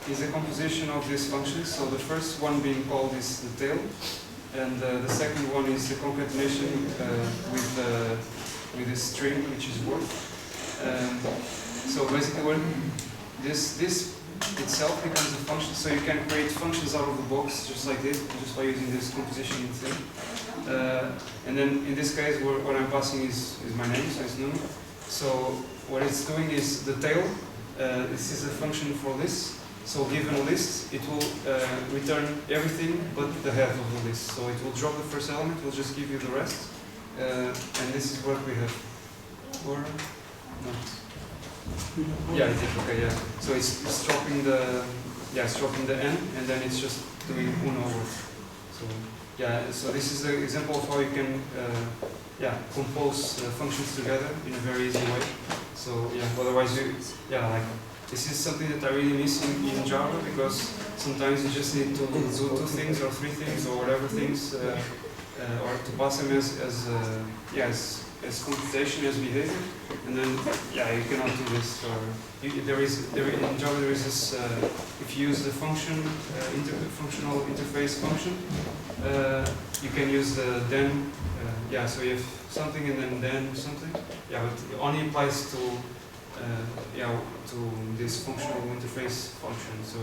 is a composition of these functions. So the first one being called is the tail, and the second one is the concatenation with this string, which is worth. So basically, when this itself becomes a function, so you can create functions out of the box just like this, just by using this composition thing. And then in this case, what I'm passing is my name, so it's Nuno. So what it's doing is the tail. This is a function for list. So given a list, it will return everything but the head of the list. So it will drop the first element, it will just give you the rest. And this is what we have. Or not? Yeah, it is okay. Yeah. So it's dropping the n, and then it's just doing uno. So yeah. So this is the example of how you can compose functions together in a very easy way. So yeah. Otherwise, this is something that I really miss in Java, because sometimes you just need to do 2 things or 3 things or whatever things, or to pass them as computation, as behavior, and then you cannot do this. Or in Java there is this. If you use the functional interface function, you can use the then. So you have something and then something. But it only applies to this functional interface function. So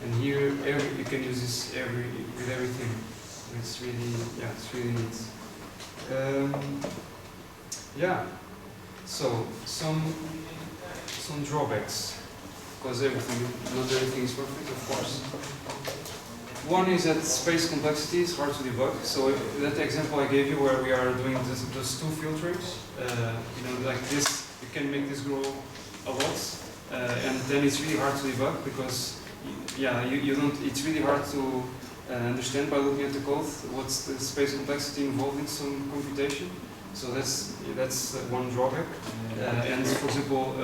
and here you can use this with everything. It's really neat. So some drawbacks, because not everything is perfect, of course. One is that space complexity is hard to debug. So if that example I gave you where we are doing those two filterings, you know, like this, you can make this grow a lot, and then it's really hard to debug because, yeah, you don't. It's really hard to understand by looking at the code what's the space complexity involved in some computation. So that's one drawback. And for example,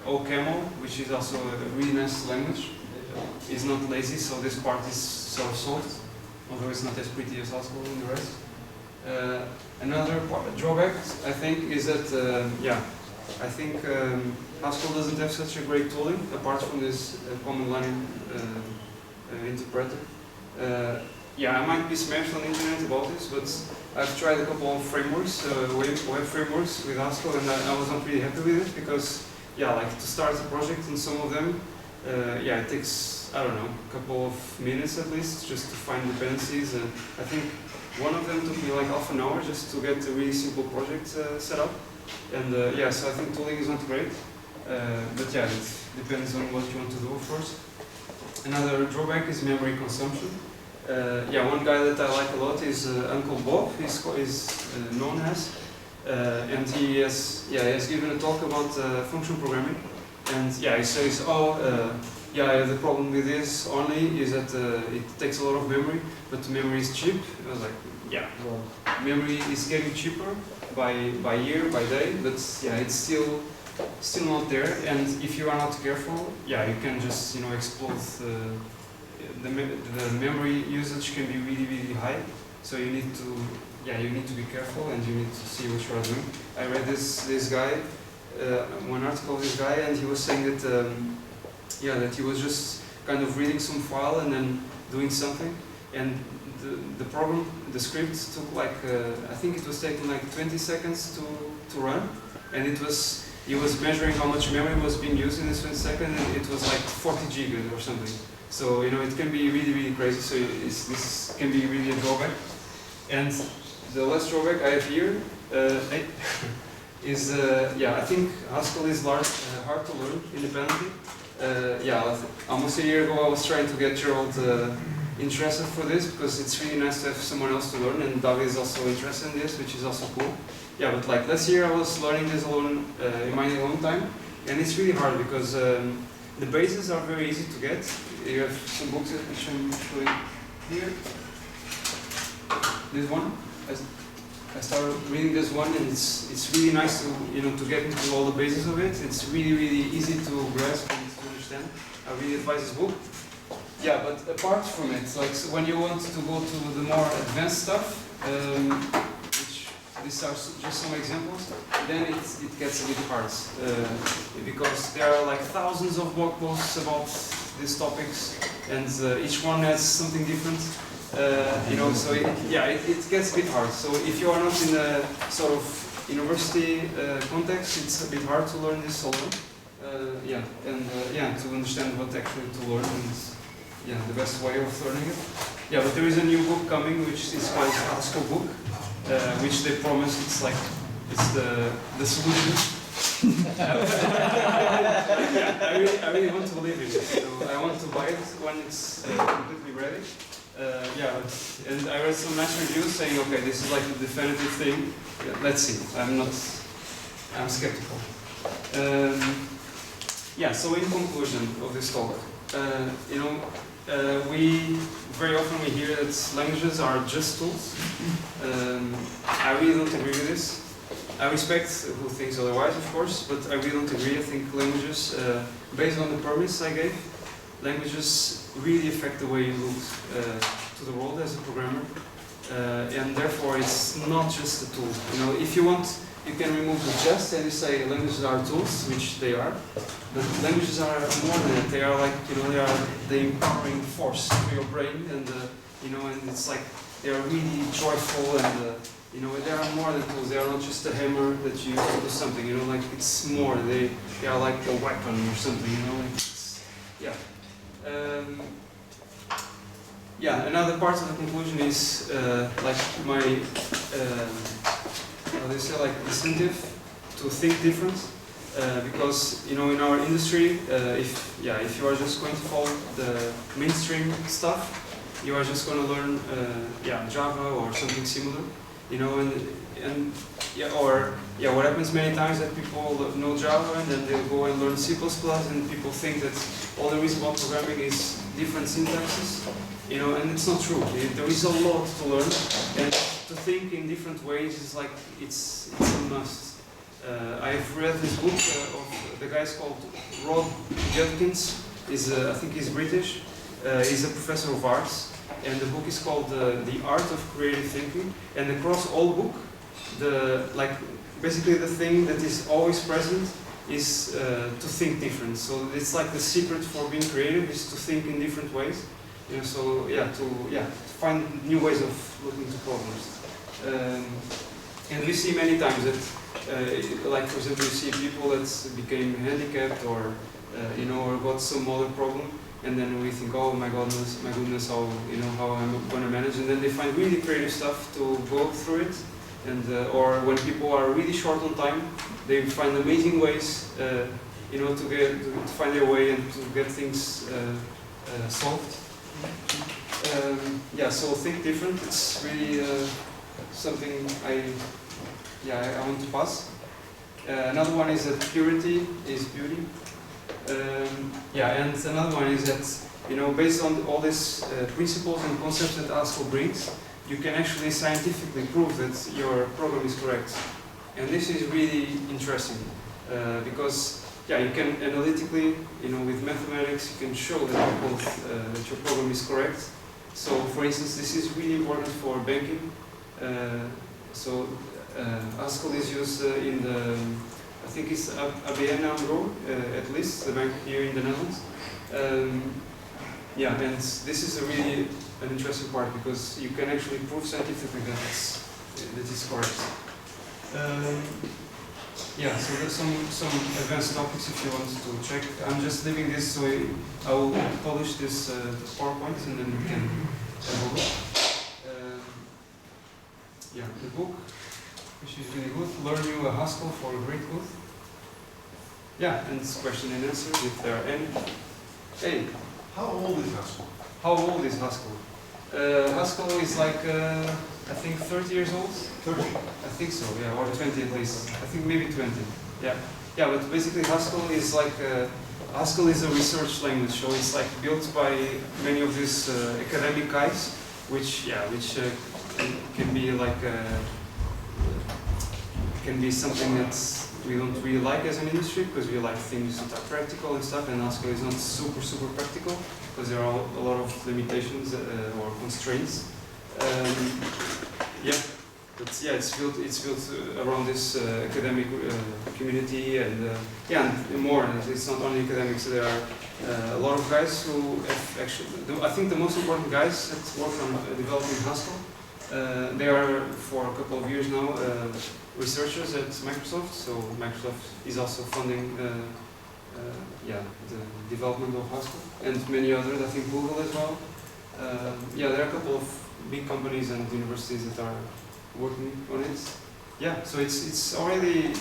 OCaml, which is also a really nice language, is not lazy, so this part is sort of solved, although it's not as pretty as Haskell and the rest. Another drawback, I think, is that, I think Haskell doesn't have such a great tooling, apart from this command line interpreter. I might be smashed on the internet about this, but I've tried a couple of frameworks, web frameworks with Haskell, and I was not really happy with it because, like to start a project in some of them, it takes, I don't know, a couple of minutes at least just to find dependencies. And I think one of them took me like half an hour just to get a really simple project set up. And so I think tooling is not great, but yeah, it depends on what you want to do, of course. Another drawback is memory consumption. One guy that I like a lot is Uncle Bob. He's known as, and he has given a talk about function programming. And he says, the problem with this only is that it takes a lot of memory, but memory is cheap. I was like, memory is getting cheaper by year, by day, but it's still not there. And if you are not careful, you can just explode. The memory usage can be really, really high. So you need to be careful, and you need to see what you are doing. I read this guy. One article of this guy, and he was saying that that he was just kind of reading some file and then doing something, and the script took like I think it was taking like 20 seconds to run, and he was measuring how much memory was being used in this 20 seconds, and it was like 40 gigas or something. So it can be really, really crazy. So this can be really a drawback. And the last drawback I have here is I think Haskell is hard to learn independently. Almost a year ago I was trying to get Gerald interested for this because it's really nice to have someone else to learn, and David is also interested in this, which is also cool. But like last year I was learning this alone in my own time, and it's really hard because the bases are very easy to get. You have some books which I'm showing here. This one. I started reading this one, and it's really nice to get into all the bases of it. It's really, really easy to grasp and to understand. I really advise this book. But apart from it, like when you want to go to the more advanced stuff, which these are just some examples, then it gets a bit hard because there are like thousands of blog posts about these topics, and each one has something different. So it gets a bit hard. So if you are not in a sort of university context, it's a bit hard to learn this alone. To understand what actually to learn and the best way of learning it. But there is a new book coming, which is called Haskell book, which they promise it's the solution. I really want to believe in it. So I want to buy it when it's completely ready. And I read some nice reviews saying, okay, this is like the definitive thing. Let's see. I'm skeptical. So in conclusion of this talk, we very often we hear that languages are just tools. I really don't agree with this. I respect who thinks otherwise, of course, but I really don't agree. I think languages, based on the premise I gave, languages really affect the way you look to the world as a programmer, and therefore it's not just a tool. If you want, you can remove the just and you say languages are tools, which they are, but languages are more than that. They are like they are the empowering force for your brain, and and it's like they are really joyful, and they are more than tools. They are not just a hammer that you use to do something. Like it's more. They are like a weapon or something. Another part of the conclusion is like my how do you say, like incentive to think different. because you know in our industry, if you are just going to follow the mainstream stuff, you are just going to learn Java or something similar, you know, what happens many times that people know Java and then they'll go and learn C++ and people think that all there is about programming is different syntaxes, you know, and it's not true. There is a lot to learn, and to think in different ways is like it's a must. I've read this book of the guy's called Rod Judkins. I think he's British. He's a professor of arts, and the book is called The Art of Creative Thinking. And across all book, basically the thing that is always present is to think different. So it's like the secret for being creative is to think in different ways. You know, so to find new ways of looking to problems. And we see many times that, like for example, you see people that became handicapped or or got some other problem, and then we think, oh my goodness, how I'm going to manage, and then they find really creative stuff to go through it, and or when people are really short on time, they find amazing ways, to find their way and to get things solved. So think different. It's really something I want to pass. Another one is that purity is beauty. And another one is that based on all these principles and concepts that Haskell brings, you can actually scientifically prove that your program is correct. And this is really interesting because you can analytically, with mathematics, you can show that that your program is correct. So, for instance, this is really important for banking. Haskell is used in the, I think it's ABN AMRO, at least, the bank here in the Netherlands. And this is a really an interesting part because you can actually prove scientifically that it's correct. So there's some advanced topics if you want to check. I'm just leaving this, so I will publish this PowerPoint and then we can have a look. The book, which is really good. Learn you a Haskell for a great good. And it's question and answers if there are any. Hey, How old is Haskell? how old is Haskell? Haskell is like, I think 30 years old. 30. I think so, or 20 at least. I think maybe 20. But basically Haskell is like Haskell is a research language, so it's like built by many of these academic guys, which can be like can be something that we don't really like as an industry because we like things that are practical and stuff, and Haskell is not super practical because there are a lot of limitations or constraints. It's built around this academic community and more. It's not only academics. There are a lot of guys who have actually. I think the most important guys that work on developing Haskell. They are for a couple of years now researchers at Microsoft. So Microsoft is also funding the development of Haskell and many others. I think Google as well. There are a couple of big companies and universities that are working on it. So it's already,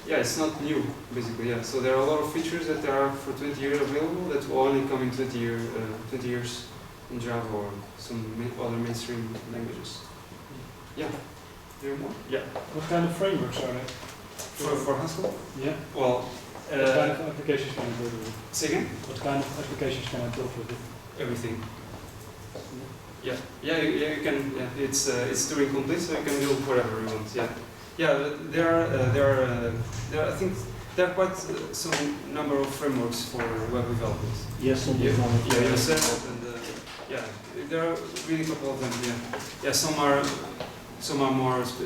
it's not new basically. So there are a lot of features that are for 20 years available that will only come in 20 years in Java or some other mainstream languages. There more? What kind of frameworks are there? For Haskell? Yeah. Well, What kind of applications can I build with it? say again? What kind of applications can I build with it? Everything. You can. It's Turing complete, so you can build whatever you want. There I think there are quite some number of frameworks for web development. Yes, on the you said that, and there are really a couple of them. Some are more as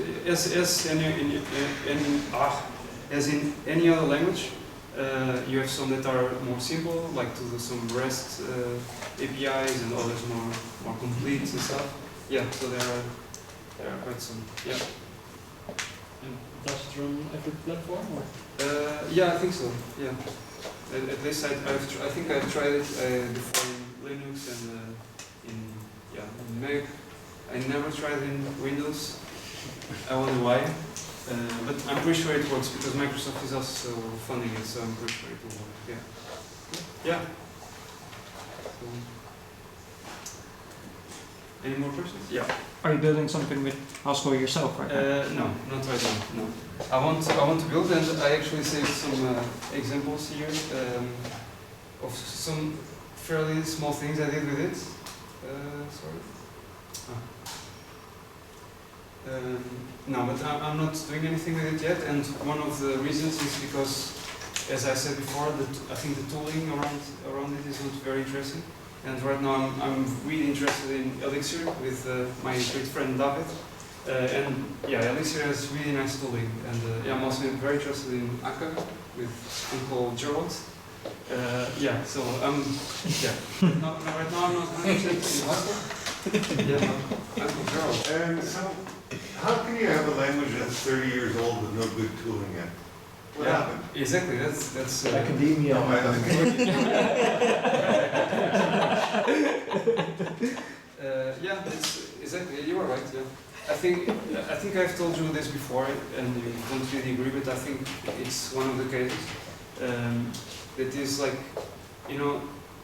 in any other language. You have some that are more simple, like to do some REST APIs, and others more complete and stuff. So there are quite some. And does it run every platform? Or? I think so. At least I think I've tried it before in Linux and in Mac. I never tried it in Windows. I wonder why. But I'm pretty sure it works because Microsoft is also funding it, so I'm pretty sure it will work. Yeah. Yeah. So, any more questions? Yeah. Are you building something with Haskell yourself right now? No, not right now. No. I want to build, and I actually saved some examples here of some fairly small things I did with it. Sorry. No, but I'm not doing anything with it yet, and one of the reasons is because, as I said before, I think the tooling around it is not very interesting. And right now I'm really interested in Elixir with my great friend David. And yeah, Elixir has really nice tooling. And yeah, I'm also very interested in Akka with Uncle Gerald. Yeah, so yeah. No, right now I'm not 100% in Haskell. Yeah, Uncle Gerald. And so, how can you have a language that's 30 years old with no good tooling yet? What happened? Exactly, that's Academia. No, yeah, exactly. You are right. Yeah, I think I've told you this before, and you don't really agree, but I think it's one of the cases that is like, you know,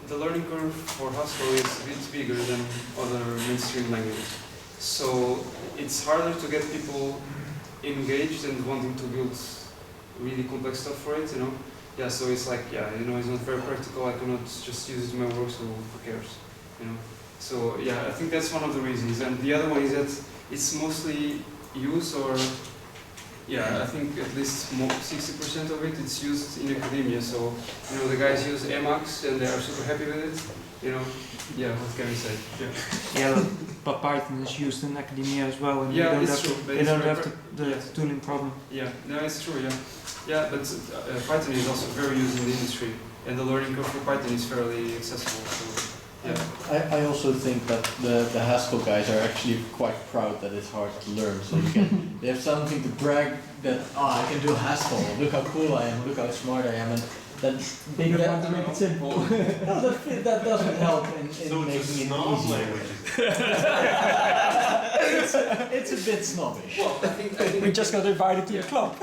the learning curve for Haskell is a bit bigger than other mainstream languages. So it's harder to get people engaged and wanting to build really complex stuff for it, you know. Yeah, so it's like, yeah, you know, it's not very practical. I cannot just use it in my work, so who cares, you know. So yeah, I think that's one of the reasons. And the other one is that it's mostly used, or yeah, I think at least 60% of it it's used in academia. So you know, the guys use Emacs and they are super happy with it. You know, yeah, what can we say? Yeah, Yeah, but Python is used in academia as well, and yeah, you don't it's have, true. you don't have the yes. tooling problem. Yeah, no, it's true. Yeah, yeah, but Python is also very used in the industry, and the learning curve for Python is fairly accessible. So yeah. I also think that the Haskell guys are actually quite proud that it's hard to learn. So they have something to brag that, I can do Haskell, look how cool I am, look how smart I am. And then They don't want to make it simple. no, that doesn't help in so making it's a it snob easier. language. It's a bit snobbish. Well, I think We just got invited to the club. I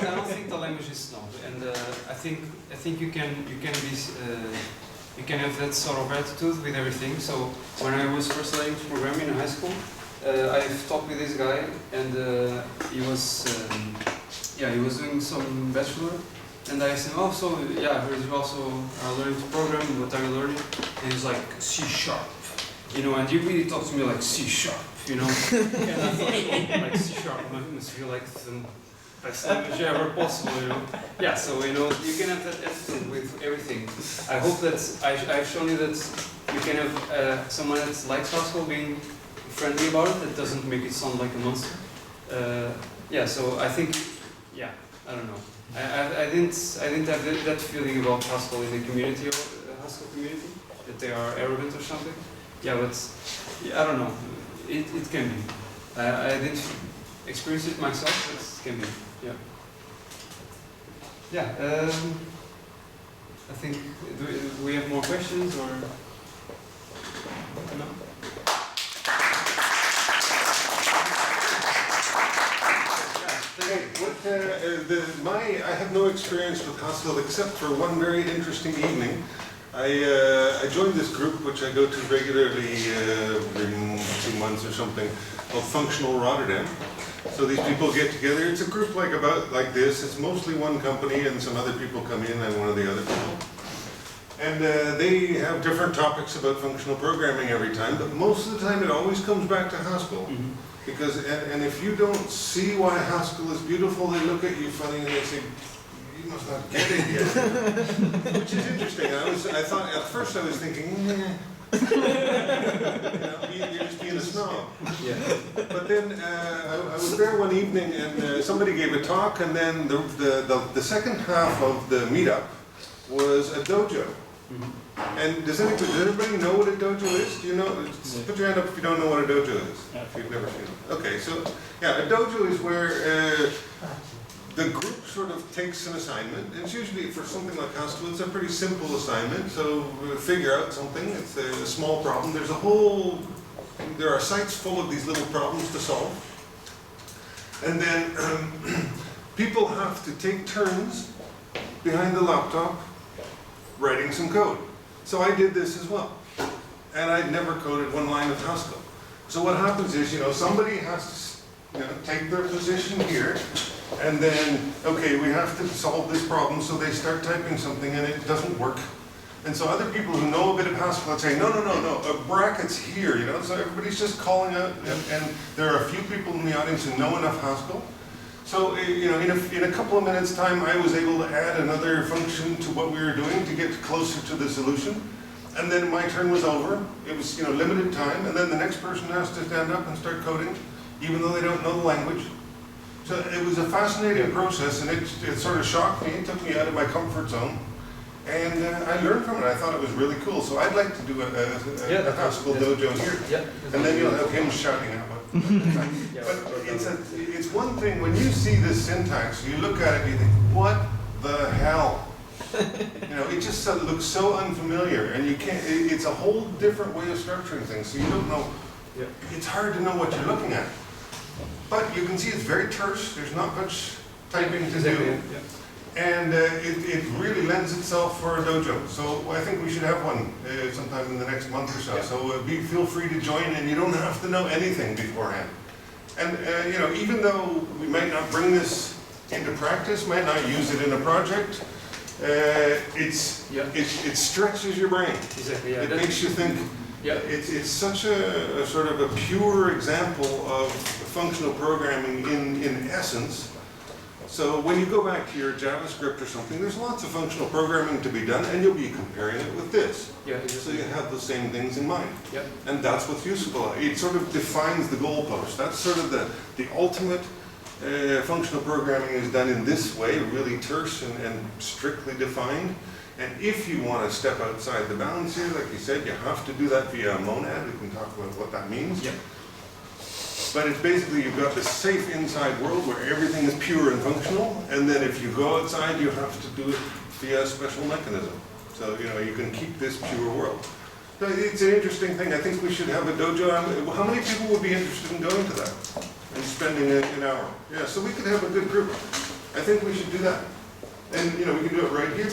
don't think the language is snob, and I think you can be you can have that sort of attitude with everything. So when I was first learning to program in high school, I've talked with this guy, and he was doing some bachelor, and I said, oh, so yeah, I heard you also are learning to program. What are you learning? And he's like C#, you know, and he really talked to me like C#, you know, and I thought like C# must feel like the best language ever possible, you know. Yeah, so you know, you can have that attitude with everything. I hope that I've shown you that you can have someone that likes Haskell being friendly about it. That doesn't make it sound like a monster. Yeah, so I think, yeah, I don't know. I didn't have that feeling about Haskell in the community, or Haskell community, that they are arrogant or something. Yeah, but yeah, I don't know. It can be. I didn't experience it myself, but it can be. Yeah. Yeah. I think. Do we have more questions or no? Okay, I have no experience with Haskell except for one very interesting evening. I joined this group, which I go to regularly every 2 months or something, called Functional Rotterdam. So these people get together. It's a group like this. It's mostly one company, and some other people come in, and one of the other people. And they have different topics about functional programming every time, but most of the time it always comes back to Haskell. Mm-hmm. Because, and if you don't see why Haskell is beautiful, they look at you funny and they say, you must not get it yet. Which is interesting. I thought, at first I was thinking, you're just being a snob. Yeah. But then I was there one evening and somebody gave a talk, and then the second half of the meetup was a dojo. Mm-hmm. And does everybody know what a dojo is? Do you know? Put your hand up if you don't know what a dojo is. If you've never seen it. Okay, so yeah, a dojo is where the group sort of takes an assignment. It's usually for something like Haskell, it's a pretty simple assignment. So figure out something. It's a small problem. There are sites full of these little problems to solve. And then people have to take turns behind the laptop writing some code. So I did this as well. And I'd never coded one line of Haskell. So what happens is, somebody has to take their position here, and then, okay, we have to solve this problem, so they start typing something and it doesn't work. And so other people who know a bit of Haskell would say, no, a bracket's here, so everybody's just calling out, and there are a few people in the audience who know enough Haskell. So, in a couple of minutes' time, I was able to add another function to what we were doing to get closer to the solution. And then my turn was over. It was, limited time, and then the next person has to stand up and start coding, even though they don't know the language. So it was a fascinating process, and it sort of shocked me. It took me out of my comfort zone. And I learned from it. I thought it was really cool. So I'd like to do a Haskell dojo here. Yeah. And then you'll have him shouting out. But it's one thing, when you see this syntax, you look at it and you think, what the hell? It just looks so unfamiliar, and you can't, it's a whole different way of structuring things, so you don't know. Yeah. It's hard to know what you're looking at. But you can see it's very terse. There's not much typing to do. Yeah. And it really lends itself for a dojo. So I think we should have one sometime in the next month or so. Yeah. So feel free to join, and you don't have to know anything beforehand. And even though we might not bring this into practice, might not use it in a project, it stretches your brain. Exactly. Yeah. It makes you think. Yeah. It's such a sort of a pure example of functional programming in essence. So when you go back to your JavaScript or something, there's lots of functional programming to be done, and you'll be comparing it with this. Yeah. So you have the same things in mind. Yep. And that's what's useful. It sort of defines the goalpost. That's sort of the ultimate functional programming is done in this way, really terse and strictly defined. And if you want to step outside the bounds here, like you said, you have to do that via a monad. We can talk about what that means. Yep. But it's basically, you've got this safe inside world where everything is pure and functional, and then if you go outside, you have to do it via a special mechanism. So, you can keep this pure world. So it's an interesting thing. I think we should have a dojo. How many people would be interested in going to that and spending an hour? Yeah, so we could have a good group. I think we should do that. And, we can do it right here.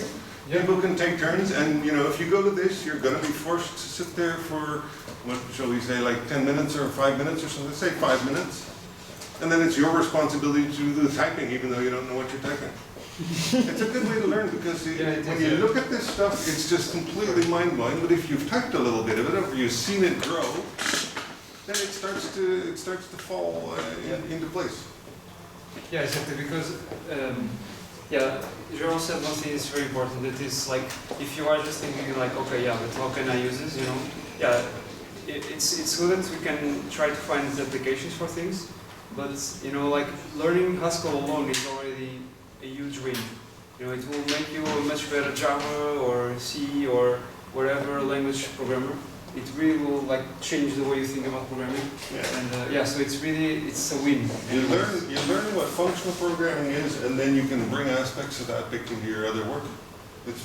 Yeah. People can take turns, and, if you go to this, you're going to be forced to sit there for, what shall we say, like 10 minutes or 5 minutes or something, say 5 minutes. And then it's your responsibility to do the typing, even though you don't know what you're typing. It's a good way to learn, because when you look at this stuff, it's just completely mind-blowing, but if you've typed a little bit of it, or you've seen it grow, then it starts to fall into place. Yeah, exactly, because, Jerome said one thing is very important, that is like, if you are just thinking like, okay, but how can I use this, it's good that we can try to find applications for things, but like learning Haskell alone is already a huge win. It will make you a much better Java or C or whatever language programmer. It really will change the way you think about programming. Yeah. And so it's a win. You learn what functional programming is, and then you can bring aspects of that into your other work. It's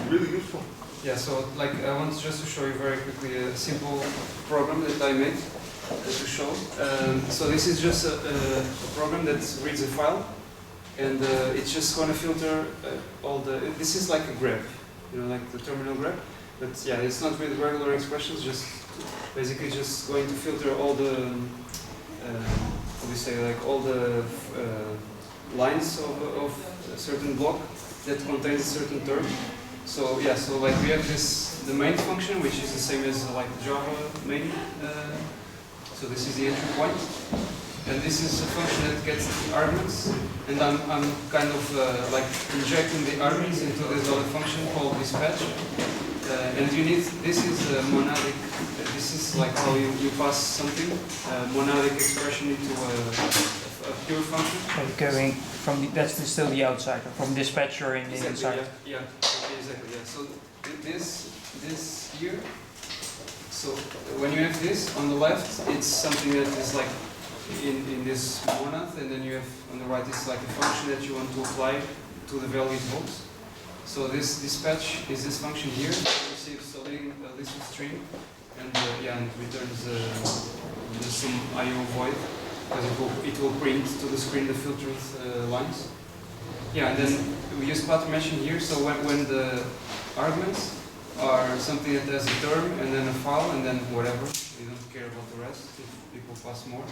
really useful. Yeah, so I want just to show you very quickly a simple program that I made to show. So this is just a program that reads a file, and it's just going to filter all the. This is like a grep, like the terminal grep. But yeah, it's not with regular expressions. Just basically just going to filter all the. All the lines of a certain block that contains a certain term. So yeah, so we have the main function, which is the same as Java main. So this is the entry point, and this is a function that gets the arguments, and I'm kind of injecting the arguments into this other function called dispatch. And this is a monadic. This is how you pass something, monadic expression into a pure function. Going from that's still the outside, from dispatcher in the inside. Yeah, okay, exactly. Yeah. So this here. So when you have this on the left, it's something that is in this monad, and then you have on the right it's a function that you want to apply to the value it holds. So this dispatch is this function here. It receives a list of string, and and returns some IO void. because it will print to the screen the filtered lines. Yeah, and then we use pattern matching here. So when the arguments are something that has a term and then a file and then whatever, you don't care about the rest if people pass more.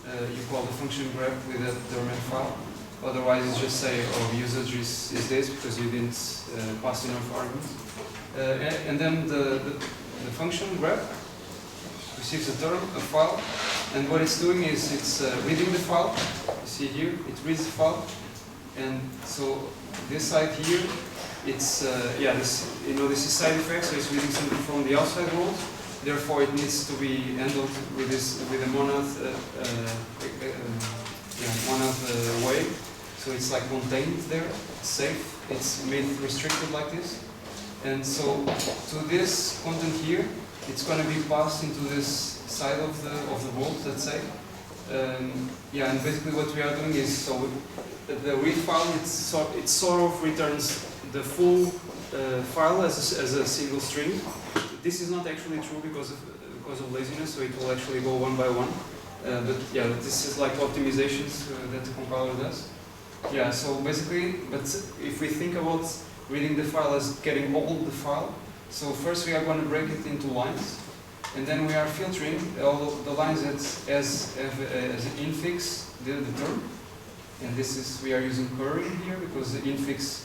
You call the function grep with a term and file. Otherwise, you just say, oh, usage is this because you didn't pass enough arguments. And then the function grep receives a term, a file, and what it's doing is it's reading the file. You see here, it reads the file, and so this side here, it's this this is side effect, so it's reading something from the outside world. Therefore, it needs to be handled with a monad way. So it's like contained there, it's safe. It's made restricted like this, and so to this content here, it's going to be passed into this side of the world, let's say. And basically what we are doing is, so the read file, it sort of returns the full file as a single string. This is not actually true because of laziness, so it will actually go one by one. But yeah, this is like optimizations that the compiler does. Yeah, so basically, but if we think about reading the file as getting all the file, so first we are going to break it into lines, and then we are filtering all the lines as an infix, the term. And this is, we are using currying here because the infix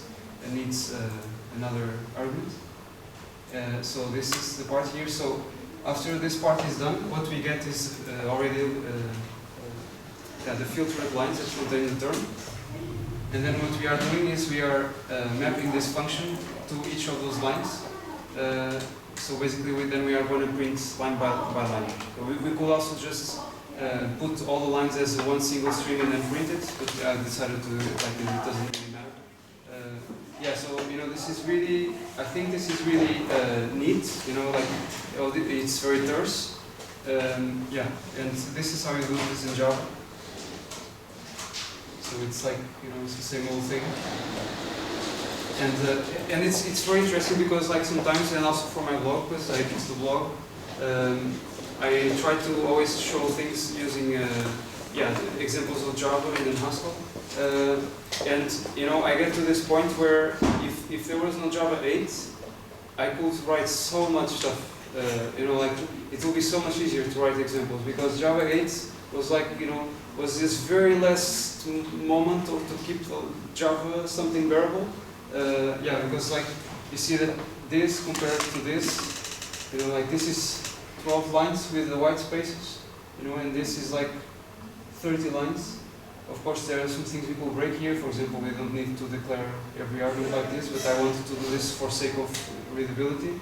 needs another argument. So this is the part here. So after this part is done, what we get is already the filtered lines that contain the term. And then what we are doing is we are mapping this function to each of those lines. So basically then we are going to print line by line. So we could also just put all the lines as one single string and then print it, but I decided to do it like this, it doesn't really matter. So this is really, I think this is really neat, like it's very terse. And this is how you do this in Java. So it's like, it's the same old thing. And it's very interesting because like sometimes, and also for my blog, because I use the blog, I try to always show things using examples of Java and then Haskell. And I get to this point where if there was no Java 8, I could write so much stuff. Like it will be so much easier to write examples because Java 8 was like, was this very last moment to keep Java something bearable. Because like you see that this compared to this, like this is 12 lines with the white spaces, and this is like 30 lines. Of course, there are some things we could break here. For example, we don't need to declare every argument like this, but I wanted to do this for sake of readability.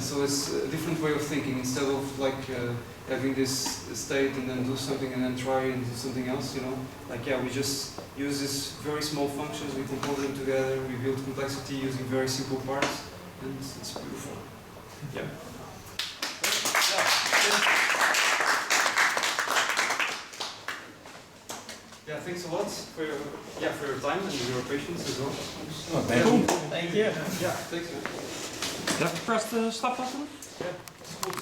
So it's a different way of thinking. Instead of like having this state and then do something and then try and do something else, we just use these very small functions, we compose them together, we build complexity using very simple parts, and it's beautiful. Yeah, thanks a lot for your time and your patience as well. Thank you. Thank you. Yeah, thanks. You have to press the stop button? Yeah, it's good.